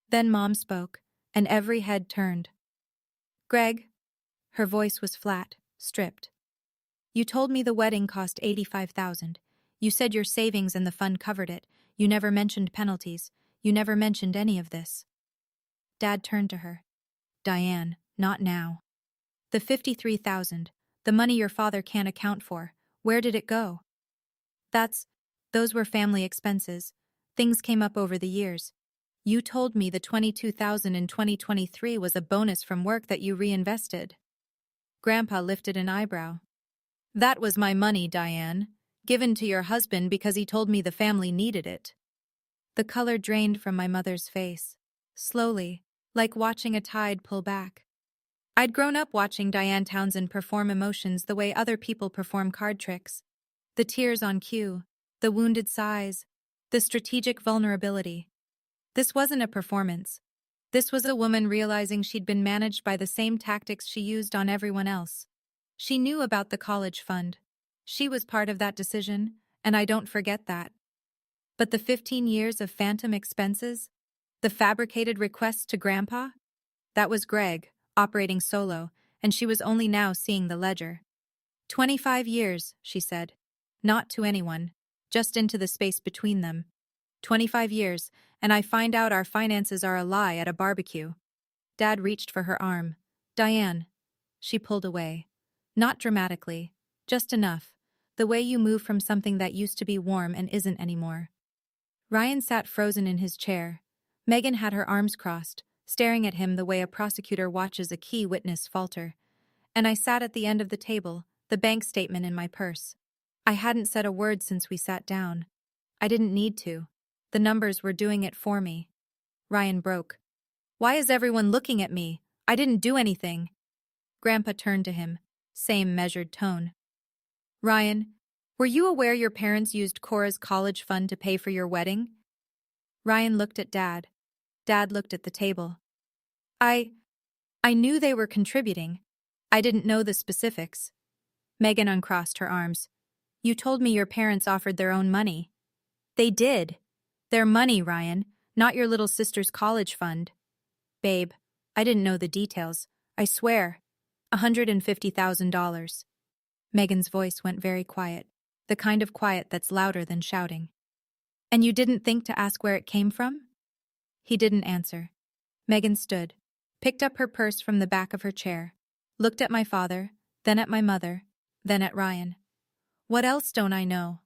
Then Mom spoke, and every head turned. Greg. Her voice was flat, stripped. You told me the wedding cost $85,000. You said your savings and the fund covered it. You never mentioned penalties. You never mentioned any of this. Dad turned to her. Diane, not now. The $53,000, the money your father can't account for, where did it go? Those were family expenses. Things came up over the years. You told me the $22,000 in 2023 was a bonus from work that you reinvested. Grandpa lifted an eyebrow. That was my money, Diane, given to your husband because he told me the family needed it. The color drained from my mother's face, slowly, like watching a tide pull back. I'd grown up watching Diane Townsend perform emotions the way other people perform card tricks. The tears on cue, the wounded sighs, the strategic vulnerability. This wasn't a performance. This was a woman realizing she'd been managed by the same tactics she used on everyone else. She knew about the college fund. She was part of that decision, and I don't forget that. But the 15 years of phantom expenses? The fabricated requests to Grandpa? That was Greg, operating solo, and she was only now seeing the ledger. 25 years, she said. Not to anyone, just into the space between them. 25 years, and I find out our finances are a lie at a barbecue. Dad reached for her arm. Diane. She pulled away. Not dramatically, just enough. The way you move from something that used to be warm and isn't anymore. Ryan sat frozen in his chair. Megan had her arms crossed, staring at him the way a prosecutor watches a key witness falter. And I sat at the end of the table, the bank statement in my purse. I hadn't said a word since we sat down. I didn't need to. The numbers were doing it for me. Ryan broke. Why is everyone looking at me? I didn't do anything. Grandpa turned to him. Same measured tone. Ryan, were you aware your parents used Cora's college fund to pay for your wedding? Ryan looked at Dad. Dad looked at the table. I knew they were contributing. I didn't know the specifics. Megan uncrossed her arms. You told me your parents offered their own money. They did. Their money, Ryan, not your little sister's college fund. Babe, I didn't know the details. I swear. $150,000. Megan's voice went very quiet, the kind of quiet that's louder than shouting. And you didn't think to ask where it came from? He didn't answer. Megan stood, picked up her purse from the back of her chair, looked at my father, then at my mother, then at Ryan. What else don't I know?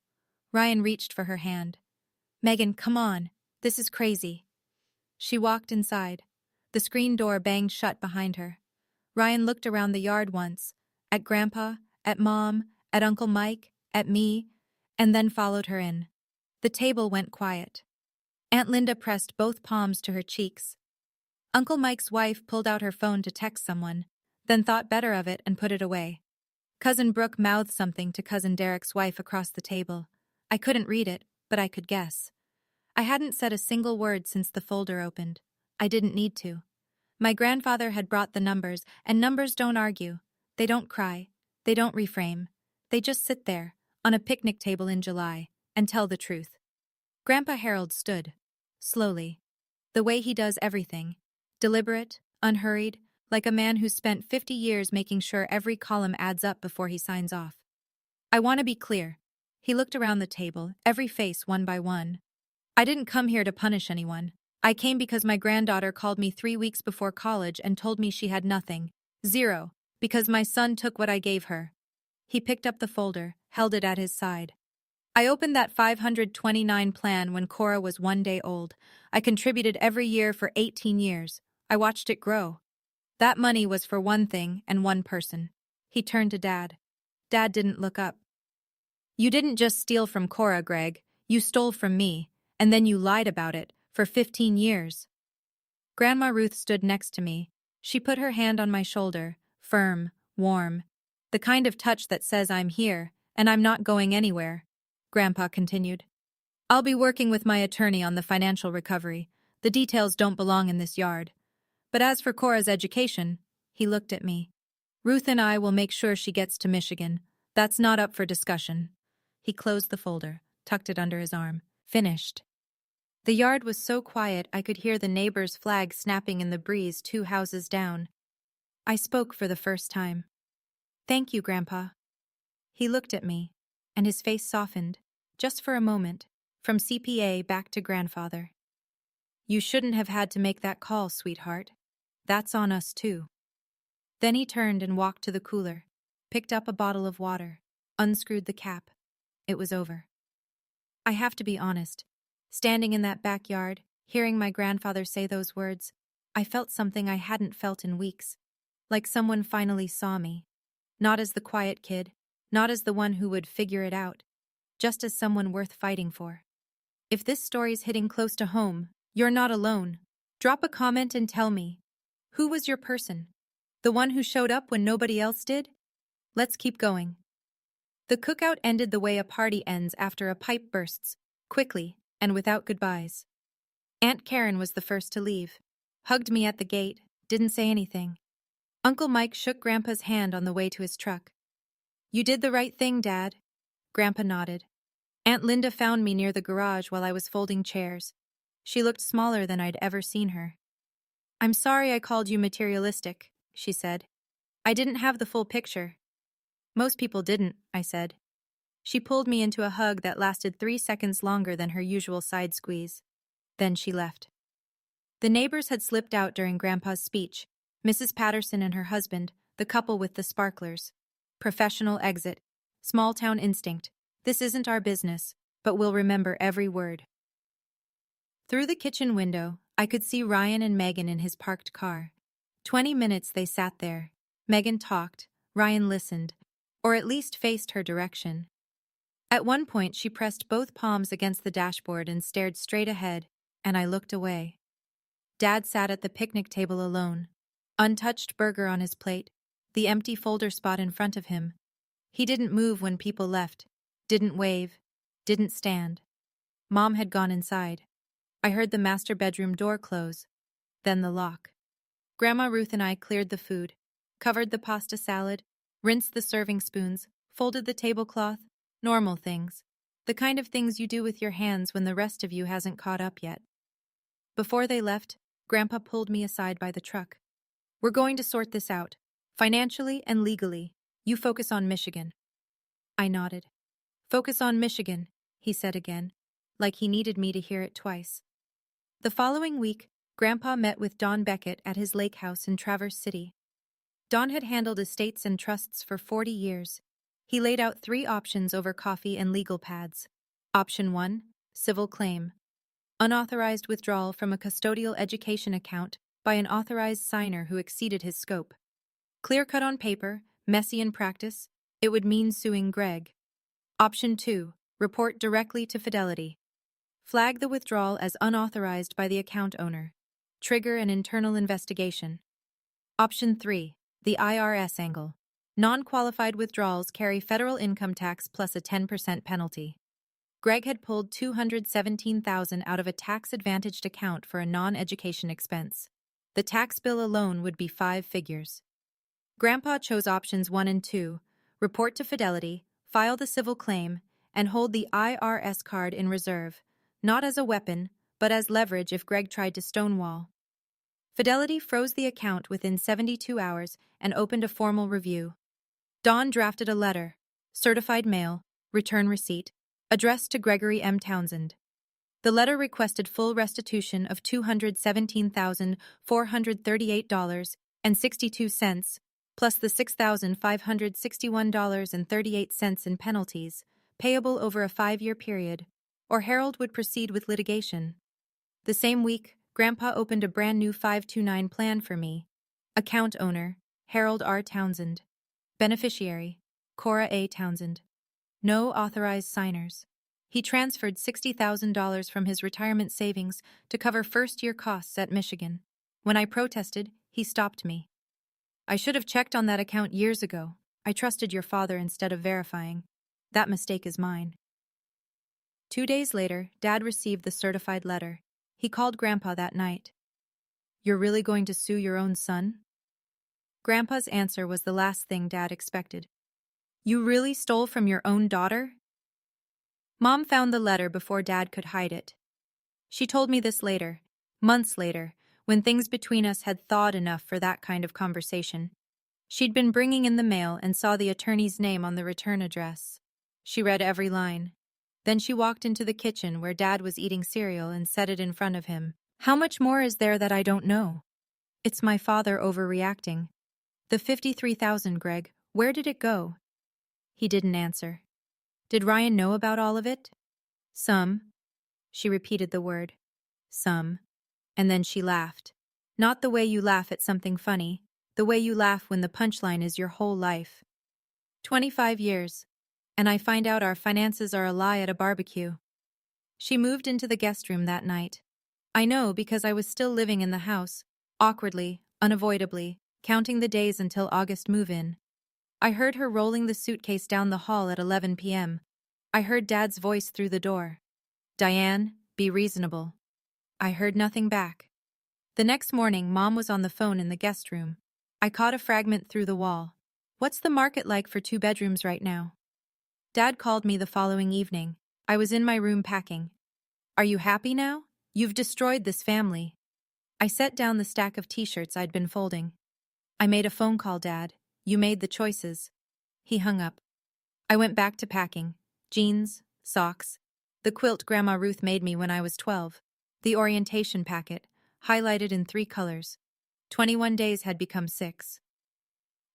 Ryan reached for her hand. Megan, come on. This is crazy. She walked inside. The screen door banged shut behind her. Ryan looked around the yard once, at Grandpa, at Mom, at Uncle Mike, at me, and then followed her in. The table went quiet. Aunt Linda pressed both palms to her cheeks. Uncle Mike's wife pulled out her phone to text someone, then thought better of it and put it away. Cousin Brooke mouthed something to Cousin Derek's wife across the table. I couldn't read it, but I could guess. I hadn't said a single word since the folder opened. I didn't need to. My grandfather had brought the numbers, and numbers don't argue. They don't cry. They don't reframe. They just sit there, on a picnic table in July, and tell the truth. Grandpa Harold stood, slowly, the way he does everything, deliberate, unhurried, like a man who's spent 50 years making sure every column adds up before he signs off. I want to be clear. He looked around the table, every face one by one. I didn't come here to punish anyone. I came because my granddaughter called me 3 weeks before college and told me she had nothing. Zero. Because my son took what I gave her. He picked up the folder, held it at his side. I opened that 529 plan when Cora was 1 day old. I contributed every year for 18 years. I watched it grow. That money was for one thing and one person. He turned to Dad. Dad didn't look up. You didn't just steal from Cora, Greg. You stole from me, and then you lied about it, for 15 years. Grandma Ruth stood next to me. She put her hand on my shoulder, firm, warm. The kind of touch that says I'm here, and I'm not going anywhere. Grandpa continued. I'll be working with my attorney on the financial recovery. The details don't belong in this yard. But as for Cora's education, he looked at me. Ruth and I will make sure she gets to Michigan. That's not up for discussion. He closed the folder, tucked it under his arm. Finished. The yard was so quiet I could hear the neighbor's flag snapping in the breeze 2 houses down. I spoke for the first time. Thank you, Grandpa. He looked at me, and his face softened, just for a moment, from CPA back to grandfather. You shouldn't have had to make that call, sweetheart. That's on us, too. Then he turned and walked to the cooler, picked up a bottle of water, unscrewed the cap. It was over. I have to be honest. Standing in that backyard, hearing my grandfather say those words, I felt something I hadn't felt in weeks. Like someone finally saw me. Not as the quiet kid, not as the one who would figure it out, just as someone worth fighting for. If this story's hitting close to home, you're not alone. Drop a comment and tell me. Who was your person? The one who showed up when nobody else did? Let's keep going. The cookout ended the way a party ends after a pipe bursts, quickly and without goodbyes. Aunt Karen was the first to leave. Hugged me at the gate, didn't say anything. Uncle Mike shook Grandpa's hand on the way to his truck. You did the right thing, Dad. Grandpa nodded. Aunt Linda found me near the garage while I was folding chairs. She looked smaller than I'd ever seen her. I'm sorry I called you materialistic, she said. I didn't have the full picture. Most people didn't, I said. She pulled me into a hug that lasted 3 seconds longer than her usual side squeeze. Then she left. The neighbors had slipped out during Grandpa's speech. Mrs. Patterson and her husband, the couple with the sparklers. Professional exit. Small-town instinct. This isn't our business, but we'll remember every word. Through the kitchen window, I could see Ryan and Megan in his parked car. 20 minutes they sat there. Megan talked, Ryan listened, or at least faced her direction. At one point she pressed both palms against the dashboard and stared straight ahead, and I looked away. Dad sat at the picnic table alone. Untouched burger on his plate, the empty folder spot in front of him. He didn't move when people left, didn't wave, didn't stand. Mom had gone inside. I heard the master bedroom door close, then the lock. Grandma Ruth and I cleared the food, covered the pasta salad, rinsed the serving spoons, folded the tablecloth, normal things, the kind of things you do with your hands when the rest of you hasn't caught up yet. Before they left, Grandpa pulled me aside by the truck. We're going to sort this out, financially and legally. You focus on Michigan. I nodded. Focus on Michigan, he said again, like he needed me to hear it twice. The following week, Grandpa met with Don Beckett at his lake house in Traverse City. Don had handled estates and trusts for 40 years. He laid out 3 options over coffee and legal pads. Option 1, civil claim. Unauthorized withdrawal from a custodial education account by an authorized signer who exceeded his scope. Clear-cut on paper, messy in practice, it would mean suing Greg. Option 2, report directly to Fidelity. Flag the withdrawal as unauthorized by the account owner. Trigger an internal investigation. Option 3, the IRS angle. Non-qualified withdrawals carry federal income tax plus a 10% penalty. Greg had pulled $217,000 out of a tax-advantaged account for a non-education expense. The tax bill alone would be 5 figures. Grandpa chose options 1 and 2, report to Fidelity, file the civil claim, and hold the IRS card in reserve, not as a weapon, but as leverage if Greg tried to stonewall. Fidelity froze the account within 72 hours and opened a formal review. Dawn drafted a letter, certified mail, return receipt, addressed to Gregory M. Townsend. The letter requested full restitution of $217,438.62, plus the $6,561.38 in penalties, payable over a 5-year period, or Harold would proceed with litigation. The same week, Grandpa opened a brand new 529 plan for me. Account owner, Harold R. Townsend. Beneficiary, Cora A. Townsend. No authorized signers. He transferred $60,000 from his retirement savings to cover first-year costs at Michigan. When I protested, he stopped me. I should have checked on that account years ago. I trusted your father instead of verifying. That mistake is mine. 2 days later, Dad received the certified letter. He called Grandpa that night. You're really going to sue your own son? Grandpa's answer was the last thing Dad expected. You really stole from your own daughter? Mom found the letter before Dad could hide it. She told me this later, months later, when things between us had thawed enough for that kind of conversation. She'd been bringing in the mail and saw the attorney's name on the return address. She read every line. Then she walked into the kitchen where Dad was eating cereal and set it in front of him. How much more is there that I don't know? It's my father overreacting. The $53,000, Greg, where did it go? He didn't answer. Did Ryan know about all of it? Some. She repeated the word. Some. And then she laughed. Not the way you laugh at something funny, the way you laugh when the punchline is your whole life. 25 years. And I find out our finances are a lie at a barbecue. She moved into the guest room that night. I know because I was still living in the house, awkwardly, unavoidably, counting the days until August move-in. I heard her rolling the suitcase down the hall at 11 p.m. I heard Dad's voice through the door. Diane, be reasonable. I heard nothing back. The next morning, Mom was on the phone in the guest room. I caught a fragment through the wall. What's the market like for 2 bedrooms right now? Dad called me the following evening. I was in my room packing. Are you happy now? You've destroyed this family. I set down the stack of t-shirts I'd been folding. I made a phone call, Dad. You made the choices. He hung up. I went back to packing. Jeans, socks, the quilt Grandma Ruth made me when I was 12, the orientation packet, highlighted in 3 colors. 21 days had become 6.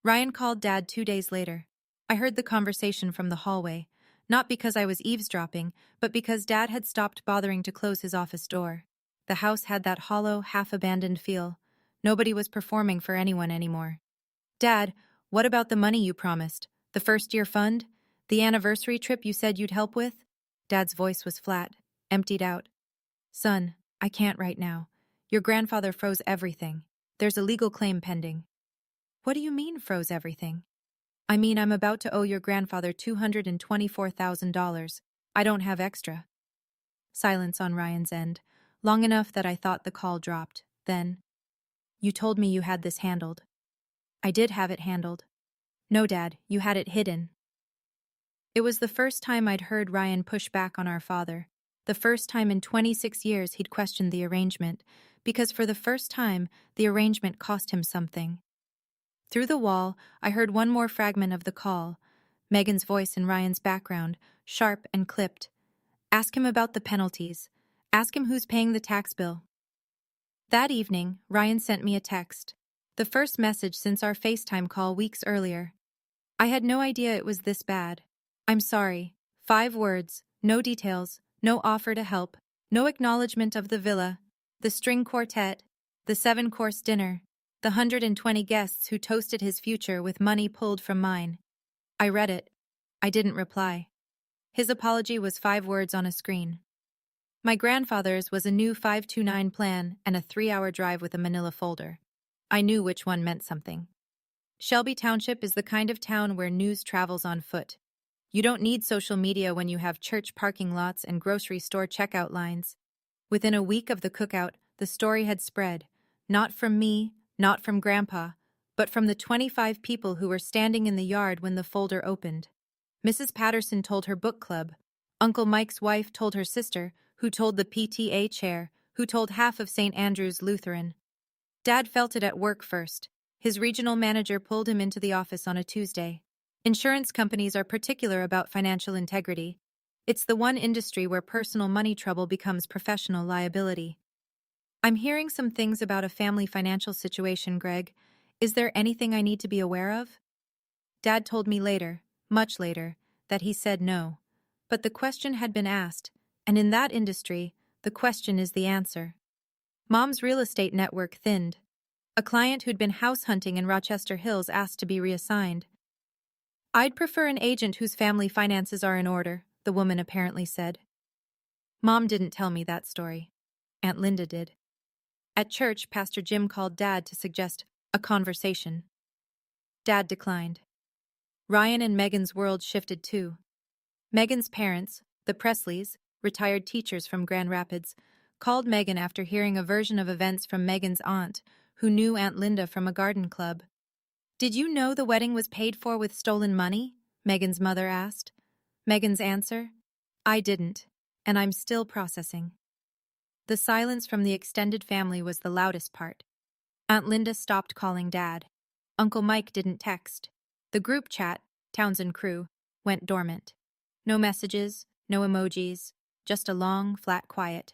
Ryan called Dad 2 days later. I heard the conversation from the hallway, not because I was eavesdropping, but because Dad had stopped bothering to close his office door. The house had that hollow, half-abandoned feel. Nobody was performing for anyone anymore. Dad, what about the money you promised? The first-year fund? The anniversary trip you said you'd help with? Dad's voice was flat, emptied out. Son, I can't right now. Your grandfather froze everything. There's a legal claim pending. What do you mean, froze everything? I mean, I'm about to owe your grandfather $224,000. I don't have extra. Silence on Ryan's end, long enough that I thought the call dropped. Then, you told me you had this handled. I did have it handled. No, Dad, you had it hidden. It was the first time I'd heard Ryan push back on our father. The first time in 26 years he'd questioned the arrangement, because for the first time, the arrangement cost him something. Through the wall, I heard one more fragment of the call, Megan's voice in Ryan's background, sharp and clipped. Ask him about the penalties. Ask him who's paying the tax bill. That evening, Ryan sent me a text. The first message since our FaceTime call weeks earlier. I had no idea it was this bad. I'm sorry. 5 words, no details, no offer to help, no acknowledgement of the villa, the string quartet, the 7-course dinner, the 120 guests who toasted his future with money pulled from mine. I read it. I didn't reply. His apology was 5 words on a screen. My grandfather's was a new 529 plan and a 3-hour drive with a manila folder. I knew which one meant something. Shelby Township is the kind of town where news travels on foot. You don't need social media when you have church parking lots and grocery store checkout lines. Within a week of the cookout, the story had spread. Not from me, not from Grandpa, but from the 25 people who were standing in the yard when the folder opened. Mrs. Patterson told her book club. Uncle Mike's wife told her sister, who told the PTA chair, who told half of St. Andrew's Lutheran. Dad felt it at work first. His regional manager pulled him into the office on a Tuesday. Insurance companies are particular about financial integrity. It's the one industry where personal money trouble becomes professional liability. I'm hearing some things about a family financial situation, Greg. Is there anything I need to be aware of? Dad told me later, much later, that he said no. But the question had been asked, and in that industry, the question is the answer. Mom's real estate network thinned. A client who'd been house hunting in Rochester Hills asked to be reassigned. I'd prefer an agent whose family finances are in order, the woman apparently said. Mom didn't tell me that story. Aunt Linda did. At church, Pastor Jim called Dad to suggest a conversation. Dad declined. Ryan and Megan's world shifted too. Megan's parents, the Presleys, retired teachers from Grand Rapids, called Megan after hearing a version of events from Megan's aunt, who knew Aunt Linda from a garden club. Did you know the wedding was paid for with stolen money? Megan's mother asked. Megan's answer? I didn't, and I'm still processing. The silence from the extended family was the loudest part. Aunt Linda stopped calling Dad. Uncle Mike didn't text. The group chat, Townsend Crew, went dormant. No messages, no emojis, just a long, flat quiet.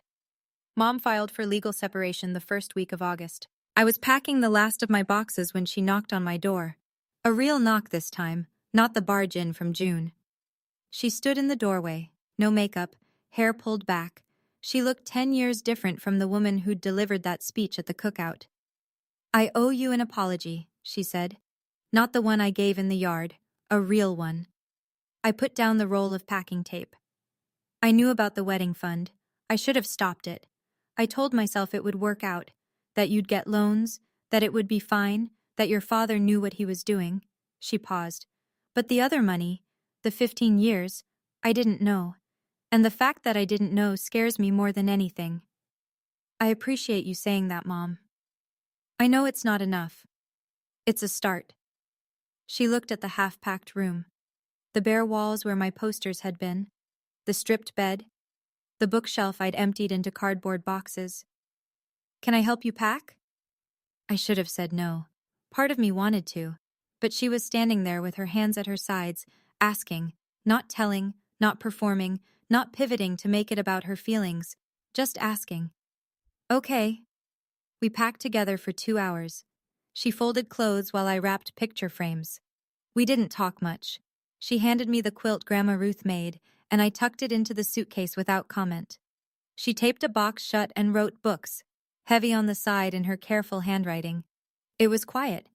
Mom filed for legal separation the first week of August. I was packing the last of my boxes when she knocked on my door. A real knock this time, not the barge in from June. She stood in the doorway, no makeup, hair pulled back. She looked 10 years different from the woman who'd delivered that speech at the cookout. I owe you an apology, she said. Not the one I gave in the yard, a real one. I put down the roll of packing tape. I knew about the wedding fund. I should have stopped it. I told myself it would work out, that you'd get loans, that it would be fine, that your father knew what he was doing. She paused. But the other money, the 15 years, I didn't know. And the fact that I didn't know scares me more than anything. I appreciate you saying that, Mom. I know it's not enough. It's a start. She looked at the half-packed room. The bare walls where my posters had been, the stripped bed, the bookshelf I'd emptied into cardboard boxes. Can I help you pack? I should have said no. Part of me wanted to, but she was standing there with her hands at her sides, asking, not telling, not performing, not pivoting to make it about her feelings, just asking. Okay. We packed together for 2 hours. She folded clothes while I wrapped picture frames. We didn't talk much. She handed me the quilt Grandma Ruth made, and I tucked it into the suitcase without comment. She taped a box shut and wrote books, heavy on the side in her careful handwriting. It was quiet,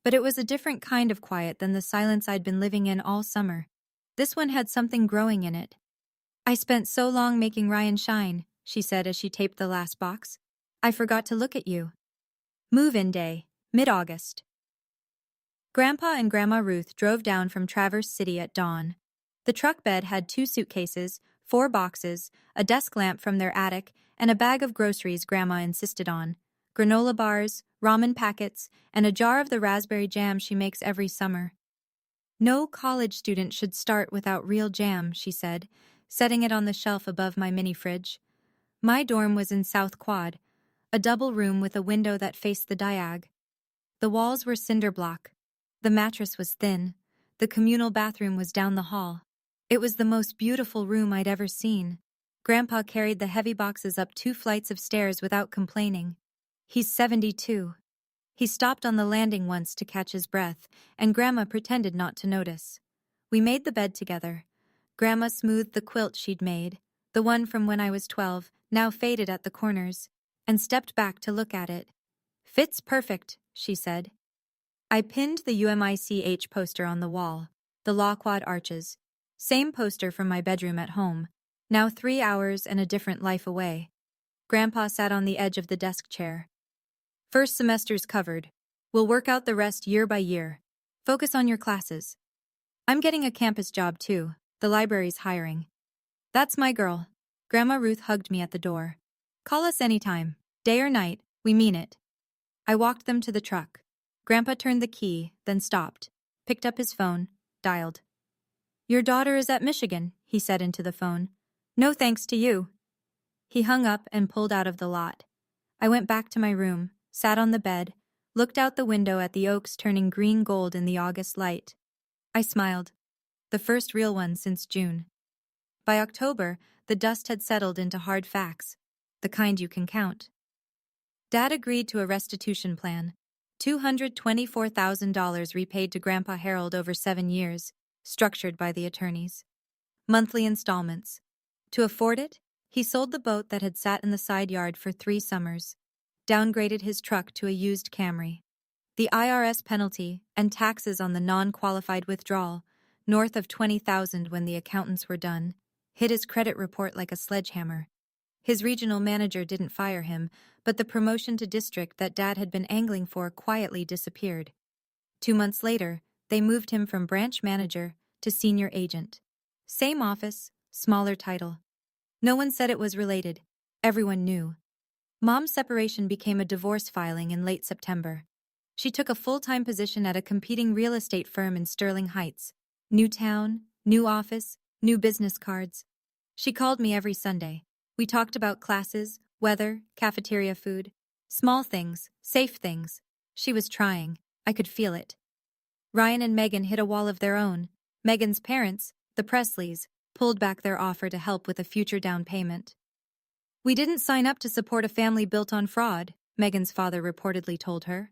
but it was a different kind of quiet than the silence I'd been living in all summer. This one had something growing in it. I spent so long making Ryan shine, she said as she taped the last box. I forgot to look at you. Move-in day, mid-August. Grandpa and Grandma Ruth drove down from Traverse City at dawn. The truck bed had 2 suitcases, 4 boxes, a desk lamp from their attic, and a bag of groceries Grandma insisted on. Granola bars, ramen packets, and a jar of the raspberry jam she makes every summer. No college student should start without real jam, she said, setting it on the shelf above my mini fridge. My dorm was in South Quad, a double room with a window that faced the diag. The walls were cinder block. The mattress was thin. The communal bathroom was down the hall. It was the most beautiful room I'd ever seen. Grandpa carried the heavy boxes up 2 flights of stairs without complaining. He's 72. He stopped on the landing once to catch his breath, and Grandma pretended not to notice. We made the bed together. Grandma smoothed the quilt she'd made, the one from when I was 12, now faded at the corners, and stepped back to look at it. Fits perfect, she said. I pinned the UMICH poster on the wall, the Law Quad arches. Same poster from my bedroom at home, now 3 hours and a different life away. Grandpa sat on the edge of the desk chair. First semester's covered. We'll work out the rest year by year. Focus on your classes. I'm getting a campus job too. The library's hiring. That's my girl. Grandma Ruth hugged me at the door. Call us anytime, day or night, we mean it. I walked them to the truck. Grandpa turned the key, then stopped, picked up his phone, dialed. Your daughter is at Michigan, he said into the phone. No thanks to you. He hung up and pulled out of the lot. I went back to my room, sat on the bed, looked out the window at the oaks turning green gold in the August light. I smiled. The first real one since June. By October, the dust had settled into hard facts, the kind you can count. Dad agreed to a restitution plan, $224,000 repaid to Grandpa Harold over 7 years, structured by the attorneys. Monthly installments. To afford it, he sold the boat that had sat in the side yard for 3 summers, downgraded his truck to a used Camry. The IRS penalty and taxes on the non-qualified withdrawal, north of $20,000 when the accountants were done, hit his credit report like a sledgehammer. His regional manager didn't fire him, but the promotion to district that Dad had been angling for quietly disappeared. 2 months later, they moved him from branch manager to senior agent. Same office, smaller title. No one said it was related. Everyone knew. Mom's separation became a divorce filing in late September. She took a full-time position at a competing real estate firm in Sterling Heights. New town, new office, new business cards. She called me every Sunday. We talked about classes, weather, cafeteria food. Small things, safe things. She was trying. I could feel it. Ryan and Megan hit a wall of their own. Megan's parents, the Presleys, pulled back their offer to help with a future down payment. We didn't sign up to support a family built on fraud, Megan's father reportedly told her.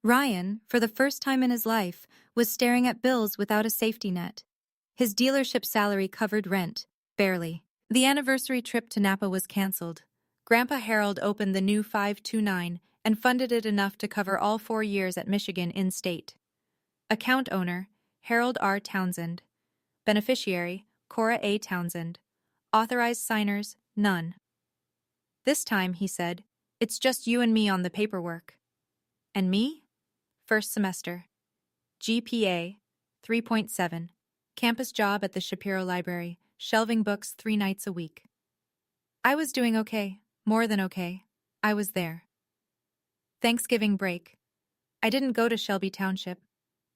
Ryan, for the first time in his life, was staring at bills without a safety net. His dealership salary covered rent, barely. The anniversary trip to Napa was canceled. Grandpa Harold opened the new 529 and funded it enough to cover all 4 years at Michigan in-state. Account owner, Harold R. Townsend. Beneficiary, Cora A. Townsend. Authorized signers, none. This time, he said, it's just you and me on the paperwork. And me? First semester. GPA, 3.7. Campus job at the Shapiro Library, shelving books 3 nights a week. I was doing okay, more than okay. I was there. Thanksgiving break. I didn't go to Shelby Township.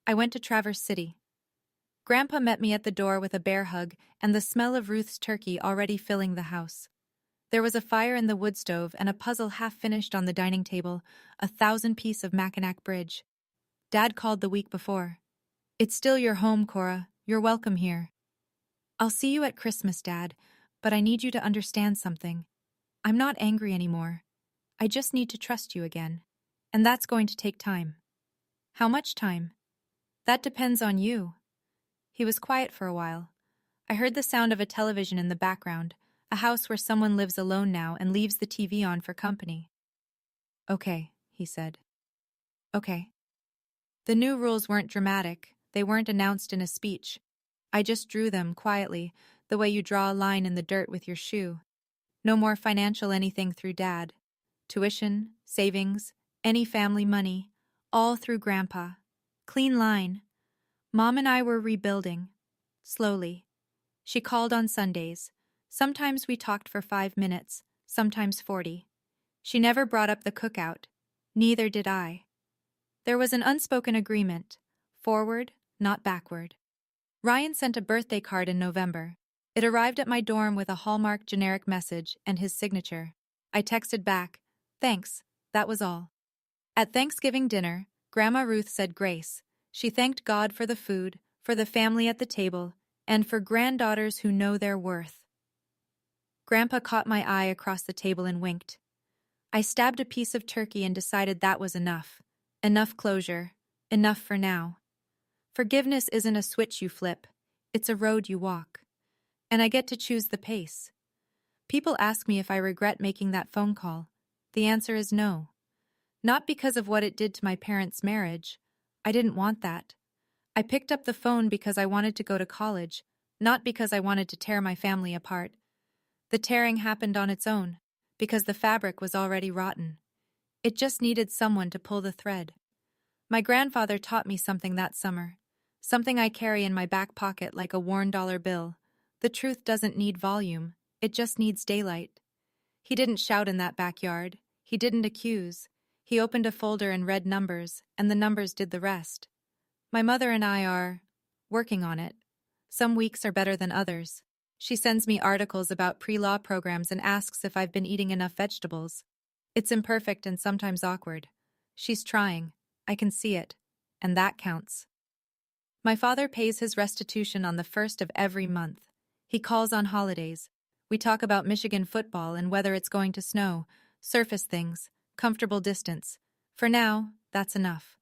I went to Traverse City. Grandpa met me at the door with a bear hug and the smell of Ruth's turkey already filling the house. There was a fire in the wood stove and a puzzle half-finished on the dining table, a 1,000-piece of Mackinac Bridge. Dad called the week before. It's still your home, Cora. You're welcome here. I'll see you at Christmas, Dad, but I need you to understand something. I'm not angry anymore. I just need to trust you again. And that's going to take time. How much time? That depends on you. He was quiet for a while. I heard the sound of a television in the background, a house where someone lives alone now and leaves the TV on for company. Okay, he said. Okay. The new rules weren't dramatic. They weren't announced in a speech. I just drew them quietly, the way you draw a line in the dirt with your shoe. No more financial anything through Dad. Tuition, savings, any family money, all through Grandpa. Clean line. Mom and I were rebuilding. Slowly. She called on Sundays. Sometimes we talked for 5 minutes, sometimes 40. She never brought up the cookout. Neither did I. There was an unspoken agreement. Forward, not backward. Ryan sent a birthday card in November. It arrived at my dorm with a Hallmark generic message and his signature. I texted back, thanks, that was all. At Thanksgiving dinner, Grandma Ruth said grace. She thanked God for the food, for the family at the table, and for granddaughters who know their worth. Grandpa caught my eye across the table and winked. I stabbed a piece of turkey and decided that was enough. Enough closure. Enough for now. Forgiveness isn't a switch you flip. It's a road you walk. And I get to choose the pace. People ask me if I regret making that phone call. The answer is no. Not because of what it did to my parents' marriage. I didn't want that. I picked up the phone because I wanted to go to college, not because I wanted to tear my family apart. The tearing happened on its own, because the fabric was already rotten. It just needed someone to pull the thread. My grandfather taught me something that summer. Something I carry in my back pocket like a worn dollar bill. The truth doesn't need volume, it just needs daylight. He didn't shout in that backyard. He didn't accuse. He opened a folder and read numbers, and the numbers did the rest. My mother and I are working on it. Some weeks are better than others. She sends me articles about pre-law programs and asks if I've been eating enough vegetables. It's imperfect and sometimes awkward. She's trying. I can see it. And that counts. My father pays his restitution on the first of every month. He calls on holidays. We talk about Michigan football and whether it's going to snow, surface things, comfortable distance. For now, that's enough.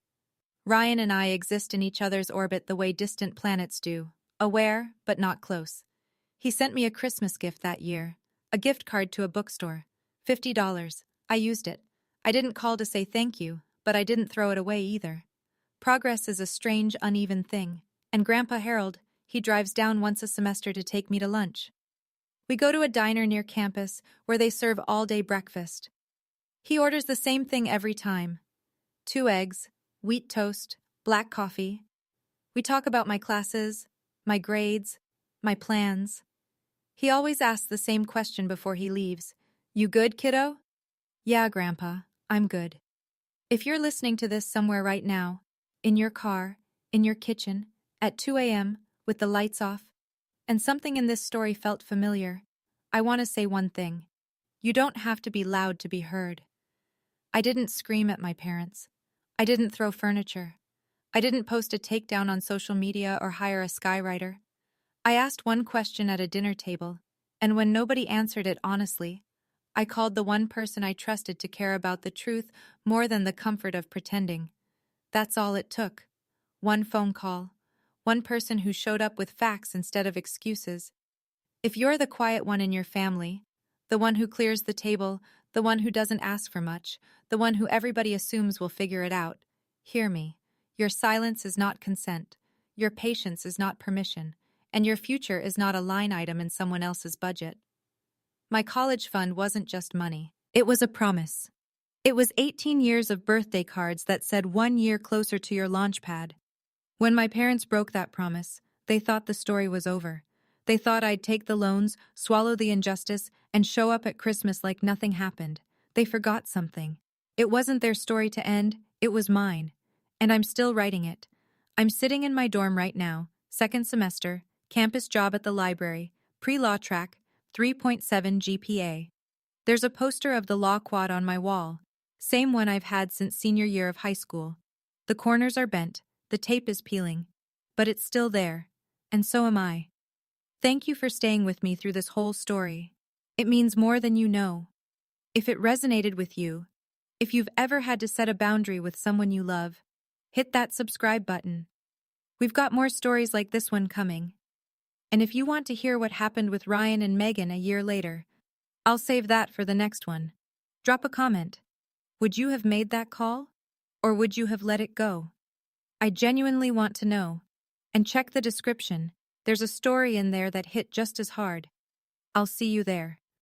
Ryan and I exist in each other's orbit the way distant planets do, aware but not close. He sent me a Christmas gift that year, a gift card to a bookstore, $50. I used it. I didn't call to say thank you, but I didn't throw it away either. Progress is a strange, uneven thing, and Grandpa Harold, he drives down once a semester to take me to lunch. We go to a diner near campus where they serve all-day breakfast. He orders the same thing every time. 2 eggs, wheat toast, black coffee. We talk about my classes, my grades, my plans. He always asks the same question before he leaves. You good, kiddo? Yeah, Grandpa, I'm good. If you're listening to this somewhere right now, in your car, in your kitchen, at 2 a.m., with the lights off, and something in this story felt familiar, I want to say one thing. You don't have to be loud to be heard. I didn't scream at my parents. I didn't throw furniture. I didn't post a takedown on social media or hire a skywriter. I asked one question at a dinner table, and when nobody answered it honestly, I called the one person I trusted to care about the truth more than the comfort of pretending. That's all it took. One phone call. One person who showed up with facts instead of excuses. If you're the quiet one in your family, the one who clears the table, the one who doesn't ask for much, the one who everybody assumes will figure it out, hear me. Your silence is not consent. Your patience is not permission. And your future is not a line item in someone else's budget. My college fund wasn't just money. It was a promise. It was 18 years of birthday cards that said 1 year closer to your launch pad. When my parents broke that promise, they thought the story was over. They thought I'd take the loans, swallow the injustice, and show up at Christmas like nothing happened. They forgot something. It wasn't their story to end, it was mine. And I'm still writing it. I'm sitting in my dorm right now, second semester, campus job at the library, pre-law track, 3.7 GPA. There's a poster of the law quad on my wall, same one I've had since senior year of high school. The corners are bent, the tape is peeling, but it's still there, and so am I. Thank you for staying with me through this whole story. It means more than you know. If it resonated with you, if you've ever had to set a boundary with someone you love, hit that subscribe button. We've got more stories like this one coming. And if you want to hear what happened with Ryan and Megan a year later, I'll save that for the next one. Drop a comment. Would you have made that call? Or would you have let it go? I genuinely want to know. And check the description. There's a story in there that hit just as hard. I'll see you there.